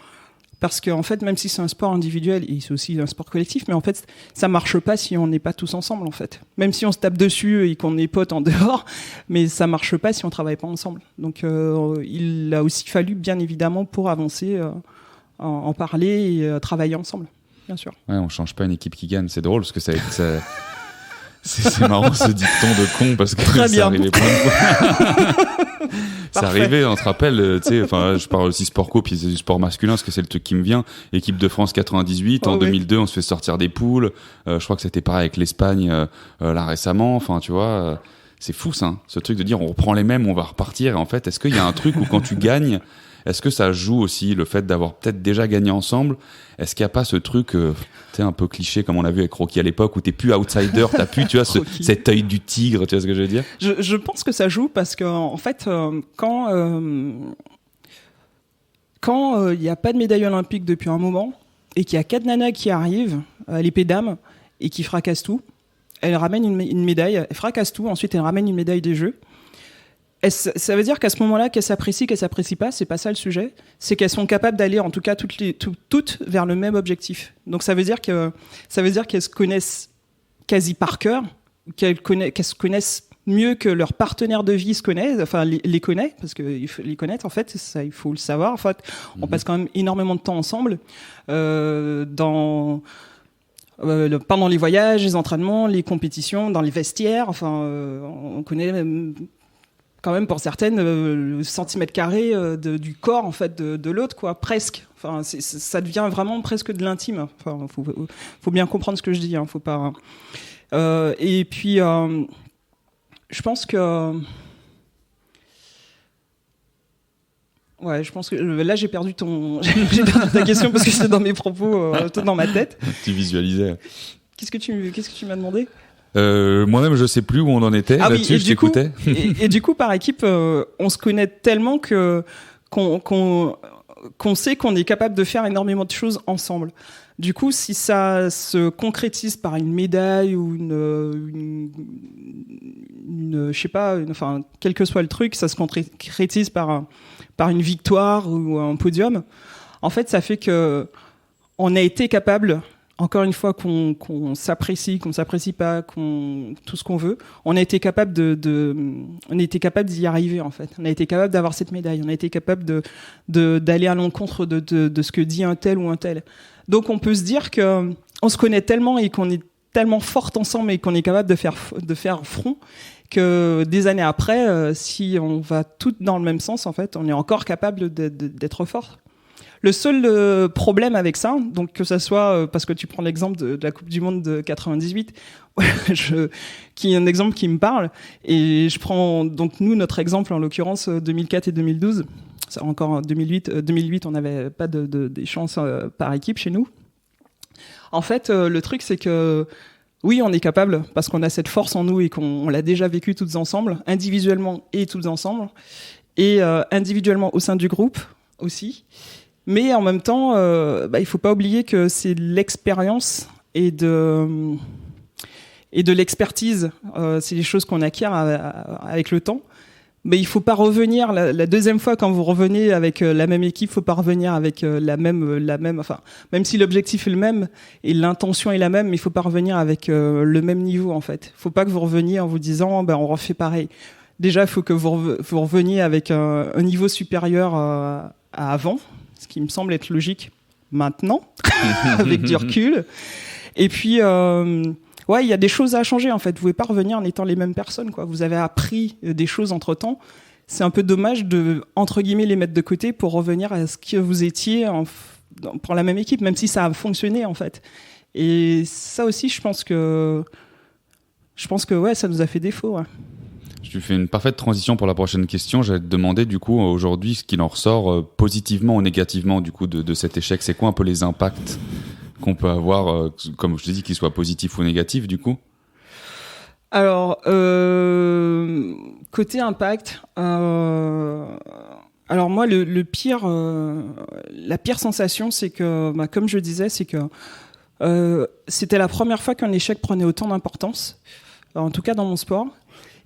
en fait, même si c'est un sport individuel et c'est aussi un sport collectif, mais en fait ça marche pas si on n'est pas tous ensemble en fait. Même si on se tape dessus et qu'on est potes en dehors, mais ça marche pas si on travaille pas ensemble. Donc il a aussi fallu bien évidemment pour avancer en parler et travailler ensemble, bien sûr. Ouais, on change pas une équipe qui gagne, c'est drôle parce que c'est marrant ce dicton de con parce que ça arrivait plein de fois. Ça arrivait, on se rappelle, tu sais, enfin, je parle aussi sport co, puis c'est du sport masculin, parce que c'est le truc qui me vient. Équipe de France 98, en 2002, on se fait sortir des poules. Je crois que c'était pareil avec l'Espagne, là récemment. Enfin, tu vois, c'est fou ça, ce truc de dire on reprend les mêmes, on va repartir. Et en fait, est-ce qu'il y a un truc où quand tu gagnes, est-ce que ça joue aussi le fait d'avoir peut-être déjà gagné ensemble ? Est-ce qu'il n'y a pas ce truc, tu sais, un peu cliché comme on l'a vu avec Rocky à l'époque, où t'es plus outsider, t'as plus, tu vois, cet œil du tigre, tu vois ce que je veux dire ? Je pense que ça joue parce que en fait, quand il n'y a pas de médaille olympique depuis un moment et qu'il y a 4 nanas qui arrivent à l'épée d'âme et qui fracassent tout, elle ramène une médaille, elle fracasse tout, ensuite elle ramène une médaille des Jeux. Ça veut dire qu'à ce moment-là, qu'elles s'apprécient pas, c'est pas ça le sujet. C'est qu'elles sont capables d'aller, en tout cas, toutes vers le même objectif. Donc ça veut dire qu'elles se connaissent quasi par cœur, qu'elles se connaissent mieux que leur partenaire de vie se connaît, enfin les connaît, parce qu'il faut les connaître en fait, ça il faut le savoir. En fait, on passe quand même énormément de temps ensemble pendant les voyages, les entraînements, les compétitions, dans les vestiaires. Enfin, on connaît quand même pour certaines le centimètre carré du corps en fait de l'autre, quoi, presque. Enfin, ça devient vraiment presque de l'intime. Enfin, faut bien comprendre ce que je dis. Faut pas. Et puis, je pense que. Ouais, je pense que là j'ai perdu ta question parce que c'était dans mes propos, tout dans ma tête. Tu visualisais. Qu'est-ce que tu m'as demandé? Moi-même, je sais plus où on en était. Ah là-dessus, oui, je t'écoutais. Et du coup, par équipe, on se connaît tellement qu'on sait qu'on est capable de faire énormément de choses ensemble. Du coup, si ça se concrétise par une médaille ou une je sais pas, enfin, quel que soit le truc, ça se concrétise par une victoire ou un podium. En fait, ça fait que on a été capable, encore une fois, qu'on s'apprécie, qu'on s'apprécie pas, tout ce qu'on veut, on a été capable d'y arriver, en fait. On a été capable d'avoir cette médaille. On a été capable d'aller à l'encontre de ce que dit un tel ou un tel. Donc, on peut se dire que on se connaît tellement et qu'on est tellement fortes ensemble et qu'on est capable de faire front que des années après, si on va toutes dans le même sens, en fait, on est encore capable d'être fort. Le seul problème avec ça, donc que ça soit parce que tu prends l'exemple de la Coupe du Monde de 98, qui est un exemple qui me parle, et je prends donc nous notre exemple en l'occurrence 2004 et 2012. Ça, encore 2008, on n'avait pas d'échange par équipe chez nous. En fait, le truc c'est que oui, on est capable parce qu'on a cette force en nous et qu'on l'a déjà vécu toutes ensemble, individuellement et toutes ensemble, et individuellement au sein du groupe aussi. Mais en même temps, il faut pas oublier que c'est de l'expérience et de l'expertise. C'est des choses qu'on acquiert avec le temps. Mais il faut pas revenir la deuxième fois quand vous revenez avec la même équipe, faut pas revenir avec la même. Enfin, même si l'objectif est le même et l'intention est la même, mais il faut pas revenir avec le même niveau en fait. Faut pas que vous reveniez en vous disant on refait pareil. Déjà, il faut que vous reveniez avec un niveau supérieur à avant, ce qui me semble être logique maintenant, avec du recul. Et puis, ouais, il y a des choses à changer, en fait. Vous pouvez pas revenir en étant les mêmes personnes, quoi. Vous avez appris des choses entre-temps. C'est un peu dommage de, entre guillemets, les mettre de côté pour revenir à ce que vous étiez pour la même équipe, même si ça a fonctionné, en fait. Et ça aussi, je pense que ouais, ça nous a fait défaut, ouais. Tu fais une parfaite transition pour la prochaine question. J'allais te demander du coup aujourd'hui ce qu'il en ressort positivement ou négativement du coup de cet échec. C'est quoi un peu les impacts qu'on peut avoir, comme je te dis, qu'ils soient positifs ou négatifs du coup? Alors côté impact, alors moi le pire, la pire sensation, c'est que, comme je disais, c'est que c'était la première fois qu'un échec prenait autant d'importance, en tout cas dans mon sport.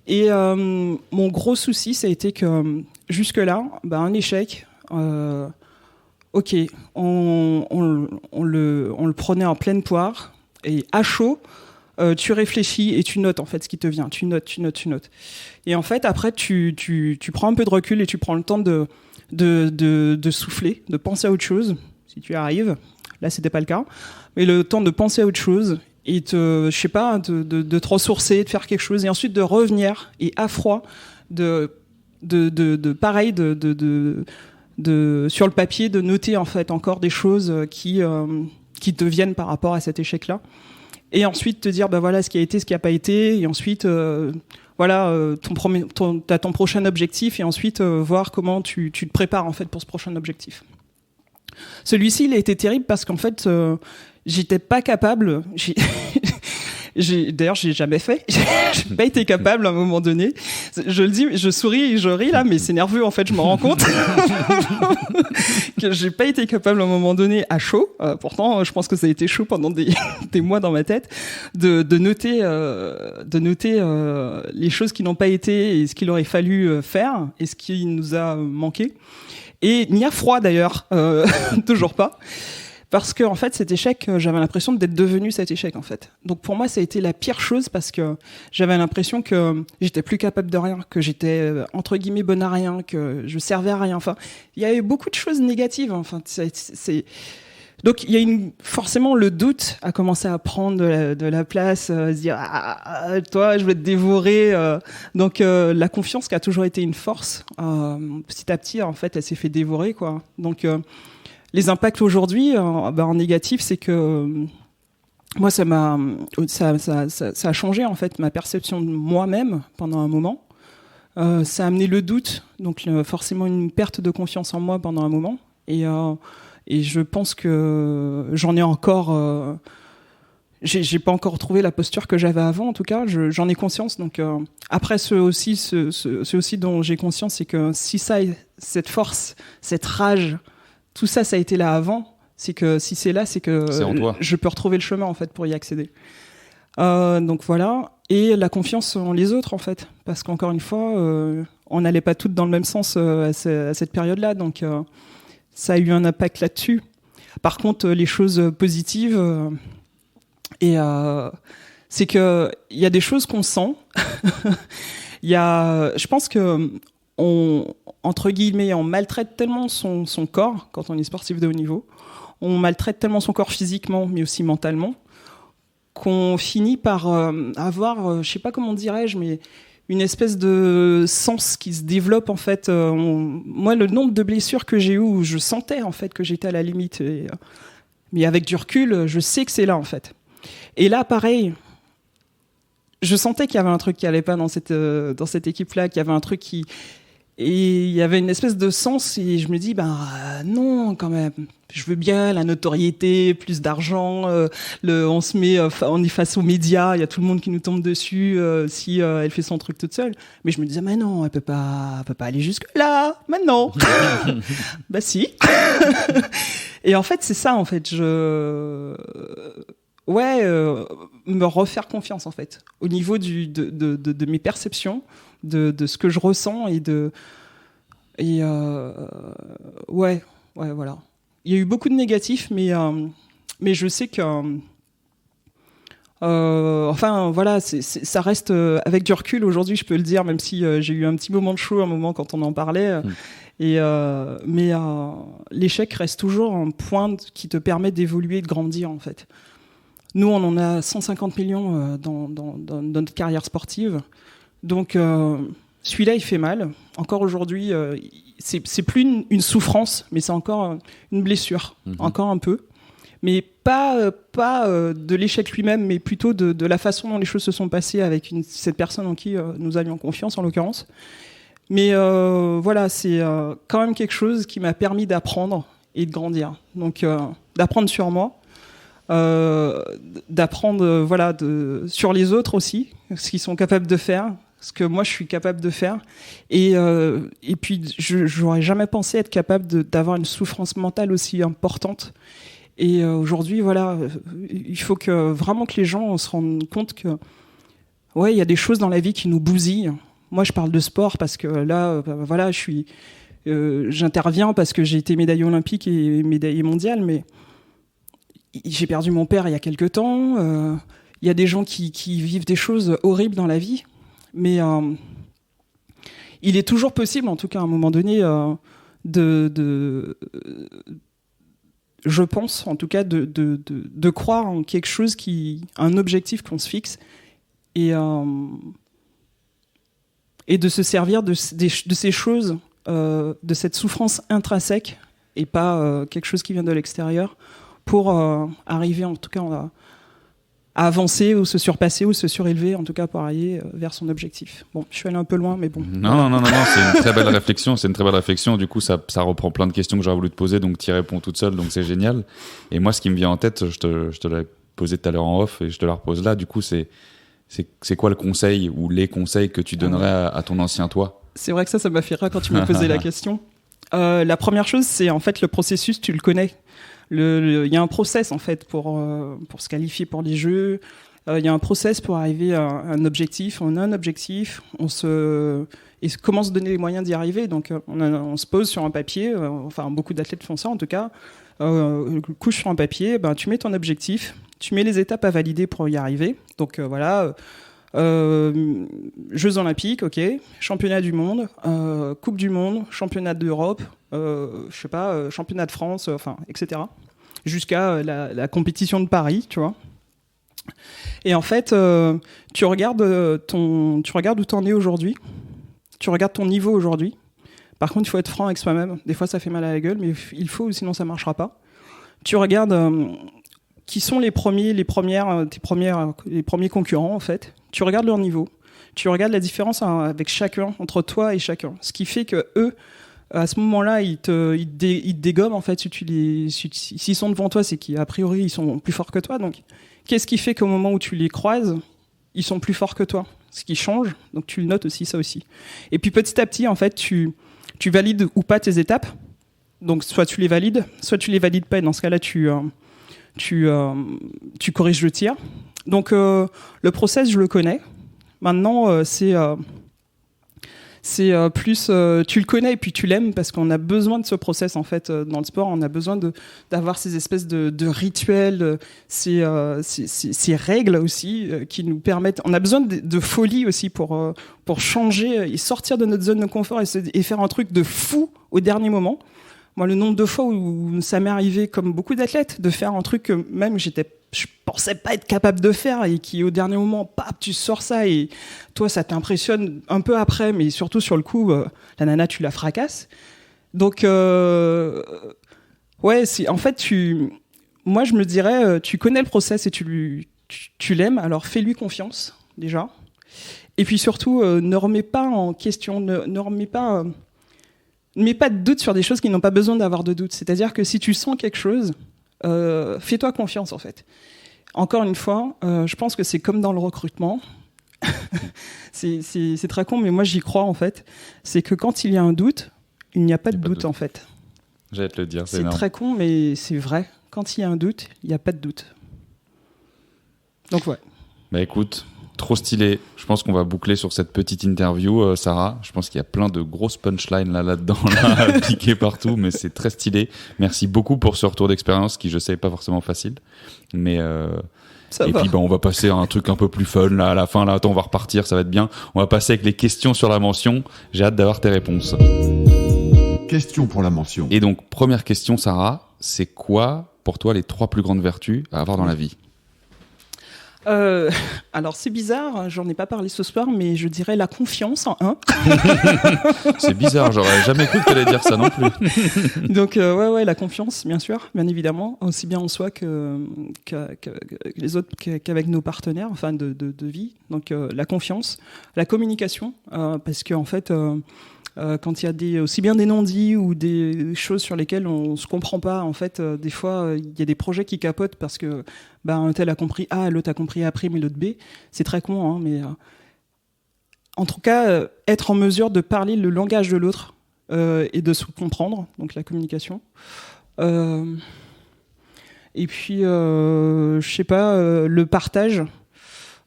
Et mon gros souci, ça a été que jusque-là, un échec, ok, on le prenait en pleine poire et à chaud, tu réfléchis et tu notes en fait ce qui te vient. Tu notes. Et en fait, après, tu prends un peu de recul et tu prends le temps de souffler, de penser à autre chose, si tu y arrives. Là, c'était pas le cas, mais le temps de penser à autre chose. Et de te ressourcer, de faire quelque chose, et ensuite de revenir, et à froid, sur le papier, de noter en fait encore des choses qui te viennent par rapport à cet échec-là. Et ensuite te dire, voilà ce qui a été, ce qui n'a pas été, et ensuite, t'as ton prochain objectif, et ensuite voir comment tu te prépares en fait pour ce prochain objectif. Celui-ci, il a été terrible parce qu'en fait, j'étais pas capable. D'ailleurs, j'ai jamais fait. J'ai pas été capable à un moment donné. Je le dis, je souris et je ris là, mais c'est nerveux en fait. Je me rends compte que j'ai pas été capable à un moment donné à chaud. Pourtant, je pense que ça a été chaud pendant des mois dans ma tête de noter les choses qui n'ont pas été et ce qu'il aurait fallu faire et ce qui nous a manqué. Et ni à froid d'ailleurs, toujours pas. Parce que en fait, cet échec, j'avais l'impression d'être devenu cet échec en fait. Donc pour moi, ça a été la pire chose parce que j'avais l'impression que j'étais plus capable de rien, que j'étais entre guillemets bonne à rien, que je servais à rien. Enfin, il y avait beaucoup de choses négatives. Enfin, donc il y a forcément le doute a commencé à prendre de la place, se dire toi, je vais te dévorer. Donc la confiance qui a toujours été une force, petit à petit en fait, elle s'est fait dévorer quoi. Donc les impacts aujourd'hui, en négatif, c'est que moi, ça a changé en fait ma perception de moi-même pendant un moment. Ça a amené le doute, donc forcément une perte de confiance en moi pendant un moment. Et je pense que j'en ai encore. J'ai pas encore trouvé la posture que j'avais avant, en tout cas. J'en ai conscience. Donc après, ce aussi dont j'ai conscience, c'est que si cette force, cette rage. Tout ça, ça a été là avant. C'est que si c'est là, c'est que je peux retrouver le chemin en fait pour y accéder. Donc voilà. Et la confiance en les autres en fait, parce qu'encore une fois, on n'allait pas toutes dans le même sens à cette période-là. Donc ça a eu un impact là-dessus. Par contre, les choses positives, c'est que il y a des choses qu'on sent. Je pense que entre guillemets, on maltraite tellement son corps quand on est sportif de haut niveau, on maltraite tellement son corps physiquement, mais aussi mentalement, qu'on finit par avoir, je sais pas comment dirais-je, mais une espèce de sens qui se développe en fait. Moi, le nombre de blessures que j'ai eues où je sentais en fait que j'étais à la limite, mais avec du recul, je sais que c'est là en fait. Et là, pareil. Je sentais qu'il y avait un truc qui allait pas dans cette équipe-là, qu'il y avait un truc qui... Et il y avait une espèce de sens et je me dis, non, quand même. Je veux bien la notoriété, plus d'argent, on est face aux médias, il y a tout le monde qui nous tombe dessus si elle fait son truc toute seule. Mais je me disais, mais non, elle peut pas aller jusque là, maintenant. Bah si. Et en fait, c'est ça, en fait. Me refaire confiance en fait au niveau de mes perceptions, de ce que je ressens voilà. Il y a eu beaucoup de négatifs, mais je sais que ça reste avec du recul aujourd'hui, je peux le dire, même si j'ai eu un petit moment de chaud un moment quand on en parlait. Mais l'échec reste toujours un point qui te permet d'évoluer et de grandir en fait. Nous, on en a 150 millions dans notre carrière sportive. Donc, celui-là, il fait mal. Encore aujourd'hui, c'est plus une souffrance, mais c'est encore une blessure, encore un peu. Mais pas de l'échec lui-même, mais plutôt de la façon dont les choses se sont passées avec cette personne en qui nous avions confiance, en l'occurrence. Mais voilà, c'est quand même quelque chose qui m'a permis d'apprendre et de grandir. Donc, d'apprendre sur moi. D'apprendre sur les autres aussi, ce qu'ils sont capables de faire, ce que moi je suis capable de faire. Et puis, j'aurais jamais pensé être capable d'avoir une souffrance mentale aussi importante. Et aujourd'hui, voilà, il faut vraiment que les gens se rendent compte que, il y a des choses dans la vie qui nous bousillent. Moi, je parle de sport parce que là, j'interviens parce que j'ai été médaillé olympique et médaillé mondial, mais j'ai perdu mon père il y a quelque temps. Il y a des gens qui vivent des choses horribles dans la vie, mais il est toujours possible, en tout cas à un moment donné, je pense, en tout cas, de croire en quelque chose un objectif qu'on se fixe et de se servir de ces choses, de cette souffrance intrinsèque et pas quelque chose qui vient de l'extérieur, pour arriver en tout cas à avancer ou se surpasser ou se surélever, en tout cas pour arriver vers son objectif. Bon, je suis allé un peu loin, mais bon. Non, c'est une très belle réflexion. Du coup, ça reprend plein de questions que j'aurais voulu te poser, donc tu y réponds toute seule, donc c'est génial. Et moi, ce qui me vient en tête, je te l'ai posées tout à l'heure en off et je te la repose là. Du coup, c'est quoi le conseil ou les conseils que tu donnerais à ton ancien toi? C'est vrai que ça m'a fait rire quand tu m'as posé la question. La première chose, c'est en fait le processus, tu le connais. Il y a un process en fait pour se qualifier pour les jeux. Il y a un process pour arriver à un objectif. On a un objectif, et comment se donner les moyens d'y arriver. Donc on se pose sur un papier, enfin beaucoup d'athlètes font ça en tout cas, couche sur un papier, tu mets ton objectif, tu mets les étapes à valider pour y arriver. Donc voilà, Jeux Olympiques, ok, championnat du monde, Coupe du monde, championnat d'Europe, championnat de France, etc. Jusqu'à la compétition de Paris, tu vois. Et en fait, tu regardes où t'en es aujourd'hui. Tu regardes ton niveau aujourd'hui. Par contre, il faut être franc avec soi-même. Des fois, ça fait mal à la gueule, mais il faut, sinon ça marchera pas. Tu regardes qui sont les premiers concurrents, en fait. Tu regardes leur niveau. Tu regardes la différence avec chacun, entre toi et chacun. Ce qui fait que eux, à ce moment-là, ils te dégomment, en fait. S'ils sont devant toi, c'est qu'a priori, ils sont plus forts que toi. Donc, qu'est-ce qui fait qu'au moment où tu les croises, ils sont plus forts que toi? Ce qui change, donc tu le notes aussi, ça aussi. Et puis petit à petit, en fait, tu valides ou pas tes étapes. Donc soit tu les valides pas, et dans ce cas-là, tu corriges le tir. Donc le process, je le connais. Maintenant, c'est plus tu le connais et puis tu l'aimes parce qu'on a besoin de ce process en fait dans le sport. On a besoin d'avoir ces espèces de rituels, ces règles aussi qui nous permettent. On a besoin de folie aussi pour changer et sortir de notre zone de confort et faire un truc de fou au dernier moment. Moi, le nombre de fois où ça m'est arrivé, comme beaucoup d'athlètes, de faire un truc que même je pensais pas être capable de faire et qui, au dernier moment, paf, tu sors ça et toi, ça t'impressionne un peu après, mais surtout sur le coup, la nana, tu la fracasses. Donc, ouais, en fait, moi, je me dirais, tu connais le process et tu l'aimes, alors fais-lui confiance, déjà. Et puis surtout, ne remets pas en question, ne mets pas de doute sur des choses qui n'ont pas besoin d'avoir de doute. C'est-à-dire que si tu sens quelque chose, fais-toi confiance en fait. Encore une fois, je pense que c'est comme dans le recrutement. c'est très con, mais moi j'y crois en fait. C'est que quand il y a un doute, il n'y a pas de doute en fait. J'allais te le dire, c'est très con, mais c'est vrai. Quand il y a un doute, il n'y a pas de doute. Donc ouais. Bah écoute, trop stylé. Je pense qu'on va boucler sur cette petite interview, Sarah. Je pense qu'il y a plein de grosses punchlines là-dedans, piquées partout, mais c'est très stylé. Merci beaucoup pour ce retour d'expérience qui, je sais, n'est pas forcément facile. Mais puis on va passer à un truc un peu plus fun là à la fin. Là, attends, on va repartir, ça va être bien. On va passer avec les questions sur la mention. J'ai hâte d'avoir tes réponses. Question pour la mention. Et donc, première question, Sarah, c'est quoi pour toi les 3 plus grandes vertus à avoir dans la vie? Alors c'est bizarre, j'en ai pas parlé ce soir, mais je dirais la confiance en un. C'est bizarre, j'aurais jamais cru que tu allais dire ça non plus. Donc ouais, la confiance, bien sûr, bien évidemment, aussi bien en soi que les autres, qu'avec nos partenaires, enfin de vie. Donc la confiance, la communication, parce que en fait. Quand il y a aussi bien des non-dits ou des choses sur lesquelles on se comprend pas, en fait, des fois, il y a des projets qui capotent parce que un tel a compris A, l'autre a compris A', mais l'autre B. C'est très con, hein, mais en tout cas, être en mesure de parler le langage de l'autre et de se comprendre, donc la communication. Et puis, je sais pas, le partage.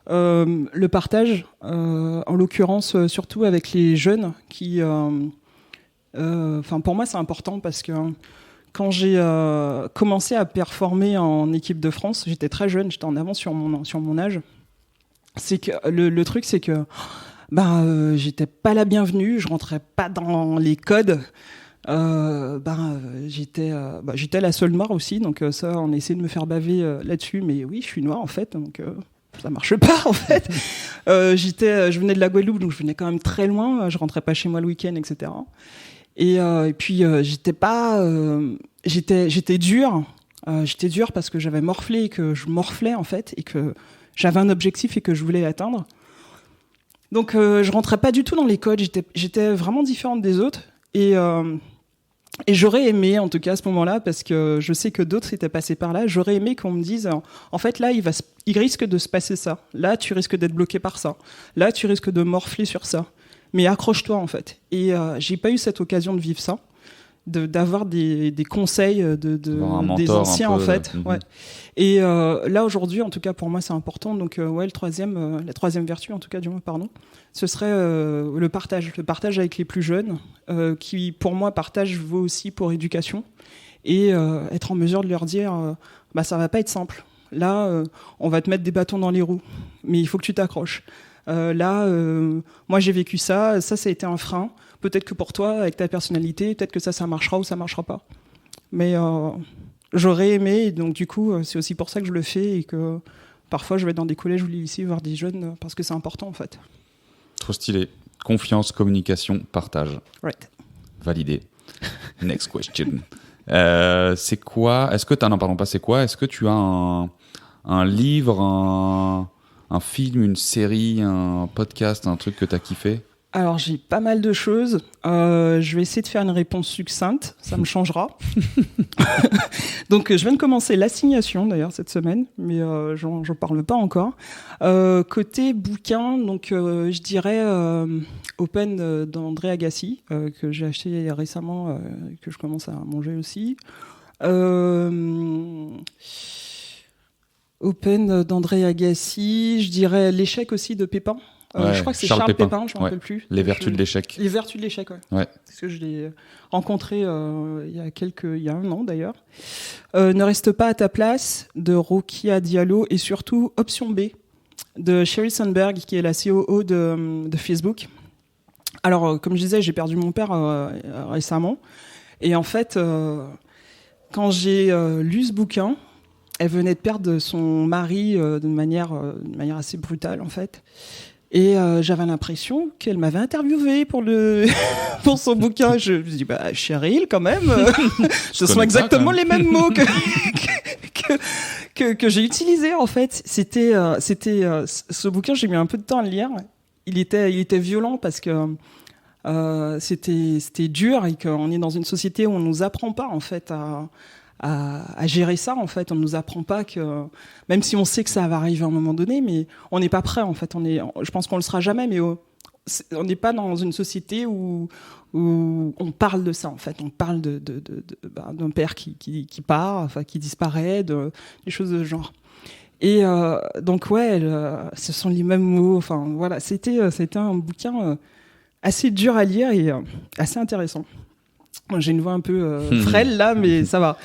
Le partage, en l'occurrence surtout avec les jeunes qui, pour moi c'est important parce que quand j'ai commencé à performer en équipe de France, j'étais très jeune, j'étais en avance sur mon âge. C'est que le truc c'est que j'étais pas la bienvenue, je rentrais pas dans les codes. J'étais la seule noire aussi, donc ça on a essayé de me faire baver là-dessus, mais oui je suis noire en fait, donc ça marche pas en fait. Je venais de la Guadeloupe, donc je venais quand même très loin. Je rentrais pas chez moi le week-end, etc. Et puis j'étais dur. J'étais dur parce que j'avais morflé et que je morflais en fait et que j'avais un objectif et que je voulais l'atteindre. Donc je rentrais pas du tout dans les codes. J'étais vraiment différente des autres. Et Et j'aurais aimé, en tout cas à ce moment-là, parce que je sais que d'autres étaient passés par là, j'aurais aimé qu'on me dise, en fait là, il risque de se passer ça. Là, tu risques d'être bloqué par ça. Là, tu risques de morfler sur ça. Mais accroche-toi, en fait. Et j'ai pas eu cette occasion de vivre ça, d'avoir des conseils mentor, des anciens, en fait. Mm-hmm. Ouais. Et là, aujourd'hui, en tout cas, pour moi, c'est important. Donc, la troisième vertu, en tout cas, du moins, pardon, ce serait le partage avec les plus jeunes, qui, pour moi, partage vaut aussi pour éducation, et être en mesure de leur dire, ça va pas être simple. Là, on va te mettre des bâtons dans les roues, mais il faut que tu t'accroches. Moi, j'ai vécu ça a été un frein. Peut-être que pour toi, avec ta personnalité, peut-être que ça marchera ou ça marchera pas. Mais j'aurais aimé, et donc du coup, c'est aussi pour ça que je le fais, et que parfois, je vais dans des collèges ou des lycées voir des jeunes, parce que c'est important, en fait. Trop stylé. Confiance, communication, partage. Right. Validé. Next question. C'est quoi? Est-ce que n'en parlons pas, c'est quoi? Est-ce que tu as un livre, un film, une série, un podcast, un truc que tu as kiffé? Alors, j'ai pas mal de choses. Je vais essayer de faire une réponse succincte. Ça me changera. Donc, je viens de commencer l'assignation, d'ailleurs, cette semaine. Mais j'en parle pas encore. Côté bouquin, donc, je dirais Open d'André Agassi, que j'ai acheté récemment, que je commence à manger aussi. Open d'André Agassi. Je dirais L'échec aussi de Pépin. Je crois que c'est Charles Pépin, je ne me rappelle plus. Les vertus de l'échec. Les vertus de l'échec, ouais. Parce que je l'ai rencontré il y a un an d'ailleurs. Ne reste pas à ta place de Rokia Diallo, et surtout Option B de Sheryl Sandberg, qui est la COO de Facebook. Alors, comme je disais, j'ai perdu mon père récemment. Et en fait, quand j'ai lu ce bouquin, elle venait de perdre son mari de manière assez brutale, en fait. Et j'avais l'impression qu'elle m'avait interviewé pour son bouquin. Je me dis, Cheryl, quand même, ce sont exactement les mêmes mots que j'ai utilisés, en fait. C'était ce bouquin, j'ai mis un peu de temps à le lire. Il était violent parce que c'était dur, et qu'on est dans une société où on nous apprend pas, en fait, à gérer ça, en fait. On nous apprend pas que, même si on sait que ça va arriver à un moment donné, mais on n'est pas prêt, en fait. Je pense qu'on le sera jamais, mais on n'est pas dans une société où on parle de ça, en fait. On parle d'un père qui part, enfin, qui disparaît, des choses de ce genre. Et donc, ce sont les mêmes mots. Enfin, voilà, c'était un bouquin assez dur à lire et assez intéressant. J'ai une voix un peu frêle là, mais ça va.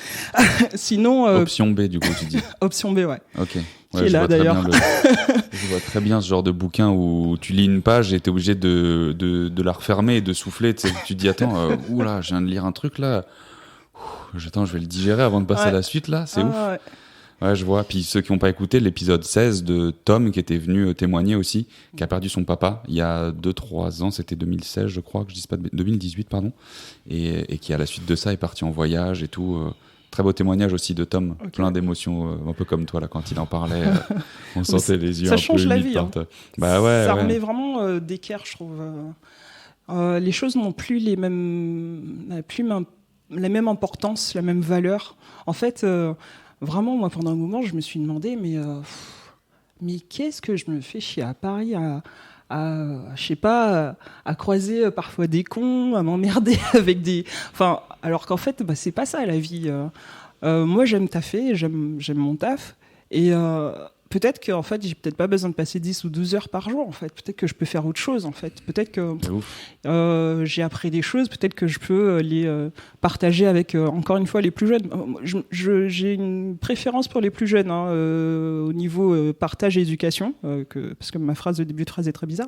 Sinon. Option B, du coup, tu dis. Option B, ouais. Ok. Qui est là d'ailleurs. Je vois très bien ce genre de bouquin où tu lis une page et t'es obligé de la refermer et de souffler. Tu te dis, attends, oula, je viens de lire un truc là. Attends, je vais le digérer avant de passer à la suite là. C'est ouf. Ouais. Ouais, je vois. Puis ceux qui n'ont pas écouté l'épisode 16 de Tom, qui était venu témoigner aussi, qui a perdu son papa il y a 2-3 ans, c'était 2016 je crois, que je dise pas 2018 pardon, et qui à la suite de ça est parti en voyage et tout. Très beau témoignage aussi de Tom, okay. Plein d'émotions, un peu comme toi là quand il en parlait, on sentait les yeux un peu humides. Ça change la vie. Hein. Ça remet vraiment d'équerre, je trouve. Les choses n'ont plus la même importance, la même valeur. En fait. Vraiment, moi, pendant un moment, je me suis demandé, mais qu'est-ce que je me fais chier à Paris je sais pas, à croiser parfois des cons, à m'emmerder avec des... Enfin, alors qu'en fait, c'est pas ça, la vie. Moi, j'aime taffer, j'aime mon taf, et peut-être qu'en fait, j'ai peut-être pas besoin de passer 10 ou 12 heures par jour, en fait. Peut-être que je peux faire autre chose, en fait. Peut-être que j'ai appris des choses, peut-être que je peux les partager avec, encore une fois, les plus jeunes. J'ai une préférence pour les plus jeunes, au niveau partage et éducation, parce que ma phrase de début de phrase est très bizarre.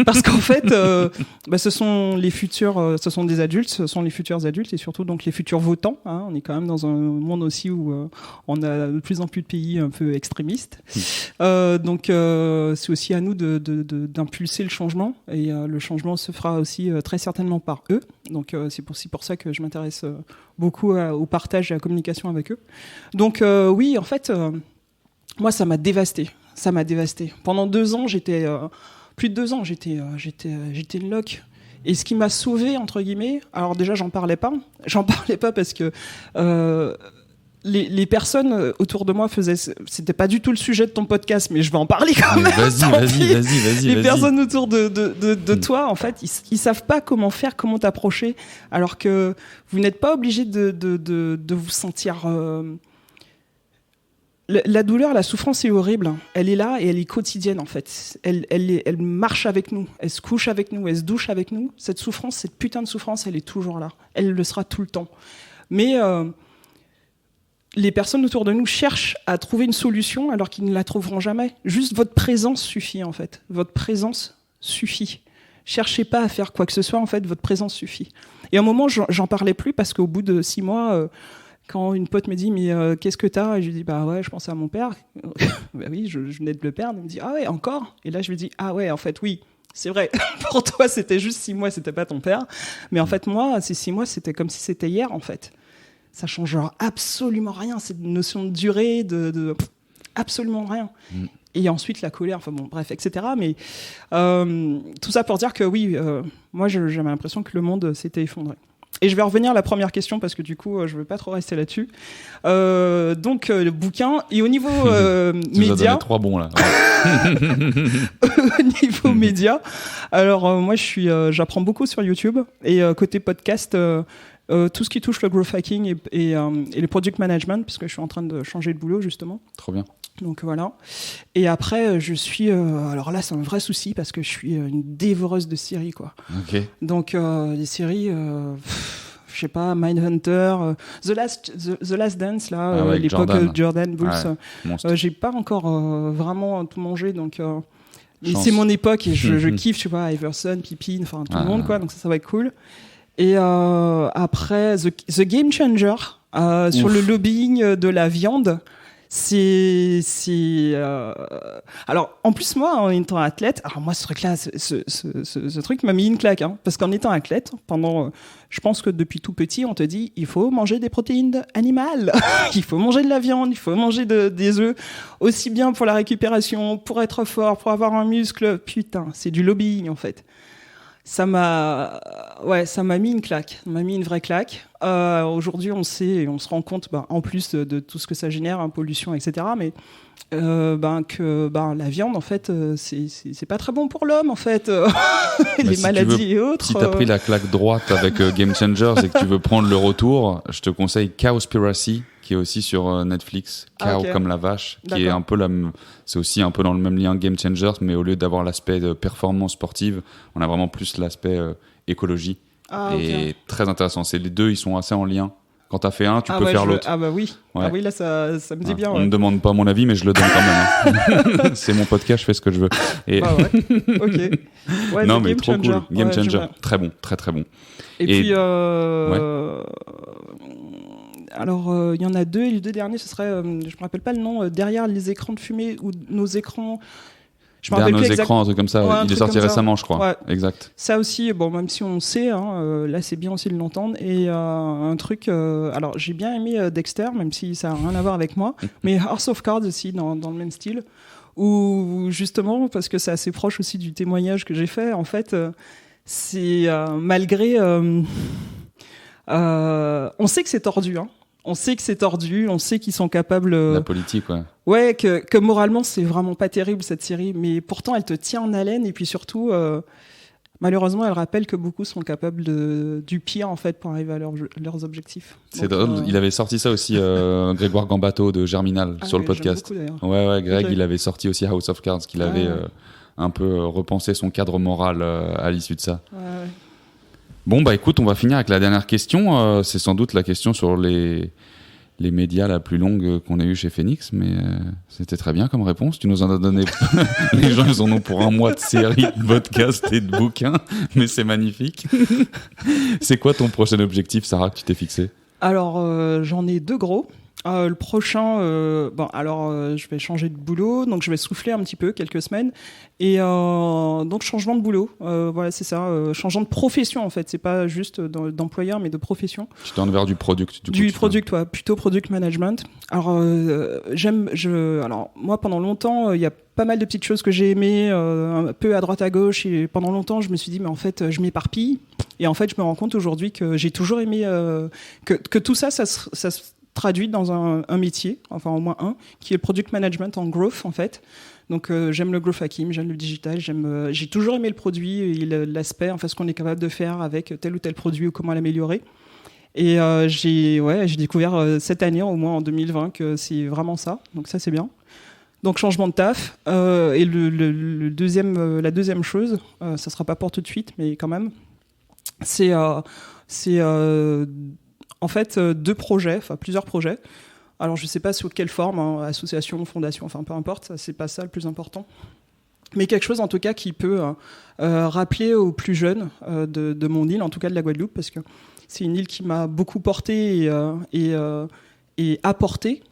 Parce qu'en fait, ce sont les futurs, ce sont des adultes, ce sont les futurs adultes, et surtout donc les futurs votants. Hein. On est quand même dans un monde aussi où on a de plus en plus de pays un peu extrémistes. Donc c'est aussi à nous d'impulser le changement, et le changement se fera aussi très certainement par eux. Donc c'est pour ça que je m'intéresse beaucoup au partage et à la communication avec eux. Donc oui, en fait, moi ça m'a dévasté. Pendant 2 ans, plus de 2 ans, j'étais une loque. Et ce qui m'a sauvé, entre guillemets, alors déjà, j'en parlais pas parce que les personnes autour de moi c'était pas du tout le sujet de ton podcast, mais je vais en parler quand même. Vas-y. Les personnes autour de toi, en fait, ils savent pas comment faire, comment t'approcher, alors que vous n'êtes pas obligé de vous sentir. La douleur, la souffrance est horrible. Elle est là et elle est quotidienne, en fait. Elle marche avec nous, elle se couche avec nous, elle se douche avec nous. Cette souffrance, cette putain de souffrance, elle est toujours là. Elle le sera tout le temps. Mais les personnes autour de nous cherchent à trouver une solution alors qu'ils ne la trouveront jamais. Juste votre présence suffit, en fait. Votre présence suffit. Cherchez pas à faire quoi que ce soit, en fait. Votre présence suffit. Et à un moment, j'en parlais plus parce qu'au bout de 6 mois... quand une pote me dit mais qu'est-ce que t'as, et je lui dis bah ouais, je pensais à mon père. Bah oui, je venais de le perdre. Elle me dit ah ouais, encore. Et là je lui dis ah ouais, en fait oui, c'est vrai. Pour toi c'était juste 6 mois, c'était pas ton père, mais en fait moi ces 6 mois c'était comme si c'était hier, en fait. Ça change absolument rien, cette notion de durée, de absolument rien. Et ensuite la colère, enfin bon bref, etc. Mais tout ça pour dire que oui, moi j'avais l'impression que le monde s'était effondré. Et je vais revenir à la première question parce que du coup, je ne veux pas trop rester là-dessus. Donc, le bouquin. Et au niveau média... 3 bons, là. Au niveau média, alors moi, j'apprends beaucoup sur YouTube. Et côté podcast, tout ce qui touche le growth hacking et le product management, puisque je suis en train de changer de boulot, justement. Trop bien. Donc voilà. Et après, je suis... alors là, c'est un vrai souci parce que je suis une dévoreuse de séries, quoi. Ok. Donc, des séries... je sais pas, Mindhunter, The Last Dance, là, l'époque Jordan Bulls. Ouais, j'ai pas encore vraiment tout mangé, donc... c'est mon époque et je kiffe, je sais pas, Iverson, Pippin, enfin tout le monde, quoi. Donc ça va être cool. Et après, The Game Changer, sur le lobbying de la viande. Alors en plus moi en étant athlète, alors moi ce truc-là, ce truc m'a mis une claque, hein, parce qu'en étant athlète, pendant, je pense que depuis tout petit on te dit il faut manger des protéines animales, il faut manger de la viande, il faut manger des œufs, aussi bien pour la récupération, pour être fort, pour avoir un muscle. Putain, c'est du lobbying en fait. Ça m'a mis une claque, ça m'a mis une vraie claque. Aujourd'hui, on sait et on se rend compte, en plus de tout ce que ça génère, hein, pollution, etc., mais que la viande, en fait, c'est pas très bon pour l'homme, en fait. Les maladies et autres. Si t'as pris la claque droite avec Game Changers et que tu veux prendre le retour, je te conseille Cowspiracy, qui est aussi sur Netflix. Cow comme la vache, qui est un peu c'est aussi un peu dans le même lien Game Changers, mais au lieu d'avoir l'aspect de performance sportive, on a vraiment plus l'aspect écologie. Et très intéressant. Les deux, ils sont assez en lien. Quand t'as fait un, tu peux faire l'autre. Ah bah oui. Ouais. Ah oui, là ça me dit bien. On me demande pas mon avis, mais je le donne quand même. Hein. C'est mon podcast, je fais ce que je veux. Et... Ah ouais. Ok. Ouais, non mais trop Changer. Cool. Game Changer, très bon, très très bon. Et puis alors il y en a 2 et les 2 derniers, ce serait, je me rappelle pas le nom, derrière les écrans de fumée ou nos écrans. Derrière nos écrans, un truc comme ça. Il est sorti récemment, je crois. Ouais. Exact. Ça aussi, bon, même si on sait, hein, là c'est bien aussi de l'entendre. Et un truc, alors j'ai bien aimé Dexter, même si ça n'a rien à voir avec moi, mais House of Cards aussi, dans le même style, où justement, parce que c'est assez proche aussi du témoignage que j'ai fait, en fait, c'est malgré... on sait que c'est tordu, hein. On sait que c'est tordu, on sait qu'ils sont capables... La politique, ouais. Ouais, que moralement, c'est vraiment pas terrible, cette série, mais pourtant, elle te tient en haleine, et puis surtout, malheureusement, elle rappelle que beaucoup sont capables du pire, en fait, pour arriver à leurs objectifs. C'est drôle, il avait sorti ça aussi, Grégoire Gambato de Germinal, sur le podcast. Beaucoup, ouais, Greg, okay. Il avait sorti aussi House of Cards, qu'il avait un peu repensé son cadre moral à l'issue de ça. Ouais. Bon, bah écoute, on va finir avec la dernière question. C'est sans doute la question sur les médias la plus longue qu'on ait eu chez Phoenix, mais c'était très bien comme réponse. Tu nous en as donné. Les gens, ils en ont pour un mois de série, de podcast et de bouquins, mais c'est magnifique. C'est quoi ton prochain objectif, Sarah, que tu t'es fixé ? Alors, j'en ai 2 gros. Le prochain, je vais changer de boulot, donc je vais souffler un petit peu quelques semaines, et donc changement de boulot, voilà, c'est ça, changeant de profession en fait, c'est pas juste d'employeur mais de profession. Tu tournes vers du product, product, ouais, plutôt product management. Alors alors moi pendant longtemps, il y a pas mal de petites choses que j'ai aimées, un peu à droite à gauche, et pendant longtemps je me suis dit mais en fait je m'éparpille, et en fait je me rends compte aujourd'hui que j'ai toujours aimé que tout ça se traduit dans un métier, enfin au moins un, qui est le product management en growth en fait. Donc j'aime le growth hacking, j'aime le digital, j'ai toujours aimé le produit et l'aspect, enfin ce qu'on est capable de faire avec tel ou tel produit ou comment l'améliorer. Et j'ai découvert cette année, au moins en 2020, que c'est vraiment ça. Donc ça c'est bien. Donc changement de taf. Et la deuxième chose, ça sera pas pour tout de suite, mais quand même, c'est en fait plusieurs projets. Alors je sais pas sous quelle forme, hein, association, fondation, enfin peu importe, c'est pas ça le plus important. Mais quelque chose en tout cas qui peut rappeler aux plus jeunes de mon île, en tout cas de la Guadeloupe, parce que c'est une île qui m'a beaucoup porté et apporté.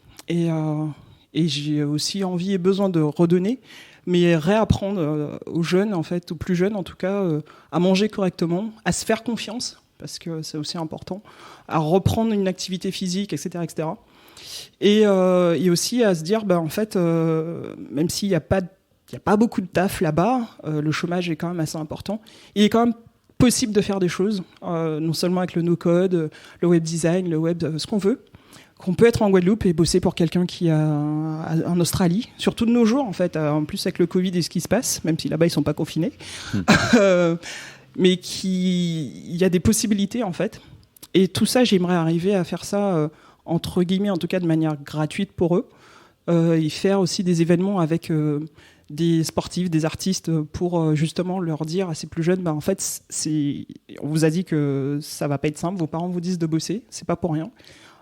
Et j'ai aussi envie et besoin de redonner, mais réapprendre aux jeunes, en fait, aux plus jeunes en tout cas, à manger correctement, à se faire confiance, parce que c'est aussi important, à reprendre une activité physique, etc. etc. Et aussi à se dire, en fait, même s'il n'y a pas beaucoup de taf là-bas, le chômage est quand même assez important, il est quand même possible de faire des choses, non seulement avec le no-code, le web design, le web, ce qu'on veut, qu'on peut être en Guadeloupe et bosser pour quelqu'un qui est en Australie, surtout de nos jours en fait, en plus avec le Covid et ce qui se passe, même si là-bas ils sont pas confinés, mais il y a des possibilités en fait. Et tout ça, j'aimerais arriver à faire ça entre guillemets, en tout cas de manière gratuite pour eux, et faire aussi des événements avec des sportifs, des artistes, pour justement leur dire à ces plus jeunes, en fait, on vous a dit que ça va pas être simple, vos parents vous disent de bosser, c'est pas pour rien.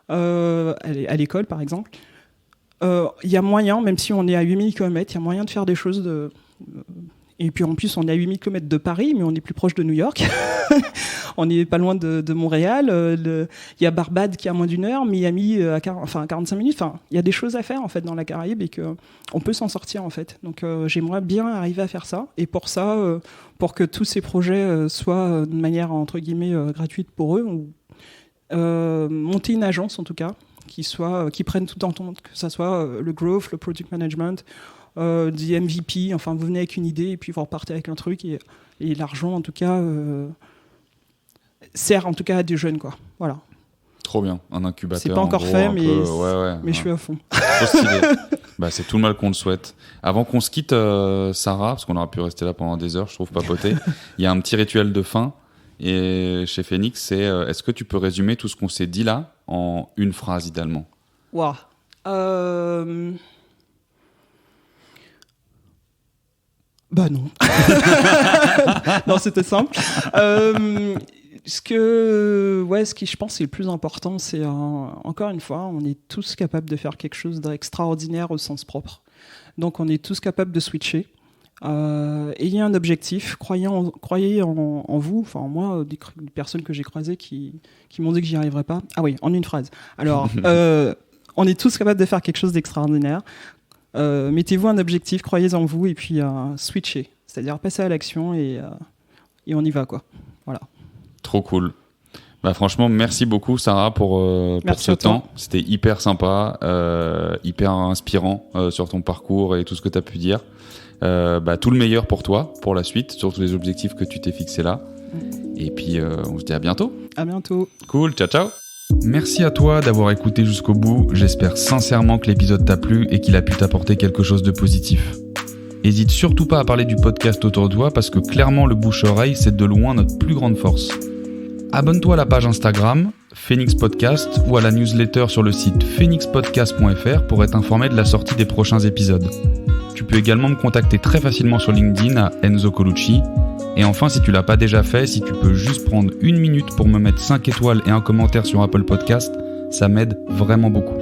À l'école, par exemple, il y a moyen, même si on est à 8000 km, il y a moyen de faire des choses et puis en plus, on est à 8000 km de Paris, mais on est plus proche de New York. On n'est pas loin de Montréal. Il y a Barbade qui est à moins d'1 heure, Miami à 45 minutes. Enfin, il y a des choses à faire en fait dans la Caraïbe et qu'on peut s'en sortir en fait. Donc j'aimerais bien arriver à faire ça. Et pour ça, pour que tous ces projets soient de manière entre guillemets gratuite pour eux, monter une agence en tout cas qui prenne tout en compte, que ça soit le growth, le product management, du MVP, enfin vous venez avec une idée et puis vous repartez avec un truc et l'argent en tout cas sert en tout cas à des jeunes quoi. Voilà. Trop bien, un incubateur. C'est pas encore gros, fait, mais je suis à fond. Trop stylé. C'est tout le mal qu'on le souhaite. Avant qu'on se quitte, Sarah, parce qu'on aurait pu rester là pendant des heures, je trouve papoter. Il y a un petit rituel de fin. Et chez Phoenix, c'est est-ce que tu peux résumer tout ce qu'on s'est dit là en une phrase idéalement? Waouh. Non. Non, c'était simple. Ce qui je pense c'est le plus important, c'est encore une fois, on est tous capables de faire quelque chose d'extraordinaire au sens propre. Donc on est tous capables de switcher. Ayez un objectif, croyez en vous. Enfin moi, des personnes que j'ai croisées qui m'ont dit que j'y arriverais pas. Ah oui, en une phrase. Alors, on est tous capables de faire quelque chose d'extraordinaire. Mettez-vous un objectif, croyez en vous et puis switchez. C'est-à-dire passer à l'action et on y va quoi. Voilà. Trop cool. Franchement, merci beaucoup Sarah pour ce temps. C'était hyper sympa, hyper inspirant sur ton parcours et tout ce que tu as pu dire. Tout le meilleur pour toi, pour la suite, sur tous les objectifs que tu t'es fixés là. Et puis, on se dit à bientôt. À bientôt. Cool, ciao, ciao. Merci à toi d'avoir écouté jusqu'au bout. J'espère sincèrement que l'épisode t'a plu et qu'il a pu t'apporter quelque chose de positif. N'hésite surtout pas à parler du podcast autour de toi parce que clairement, le bouche-oreille, c'est de loin notre plus grande force. Abonne-toi à la page Instagram, Phoenix Podcast, ou à la newsletter sur le site phoenixpodcast.fr pour être informé de la sortie des prochains épisodes. Tu peux également me contacter très facilement sur LinkedIn à Enzo Colucci. Et enfin, si tu l'as pas déjà fait, si tu peux juste prendre 1 minute pour me mettre 5 étoiles et un commentaire sur Apple Podcast, ça m'aide vraiment beaucoup.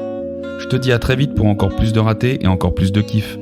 Je te dis à très vite pour encore plus de ratés et encore plus de kiff.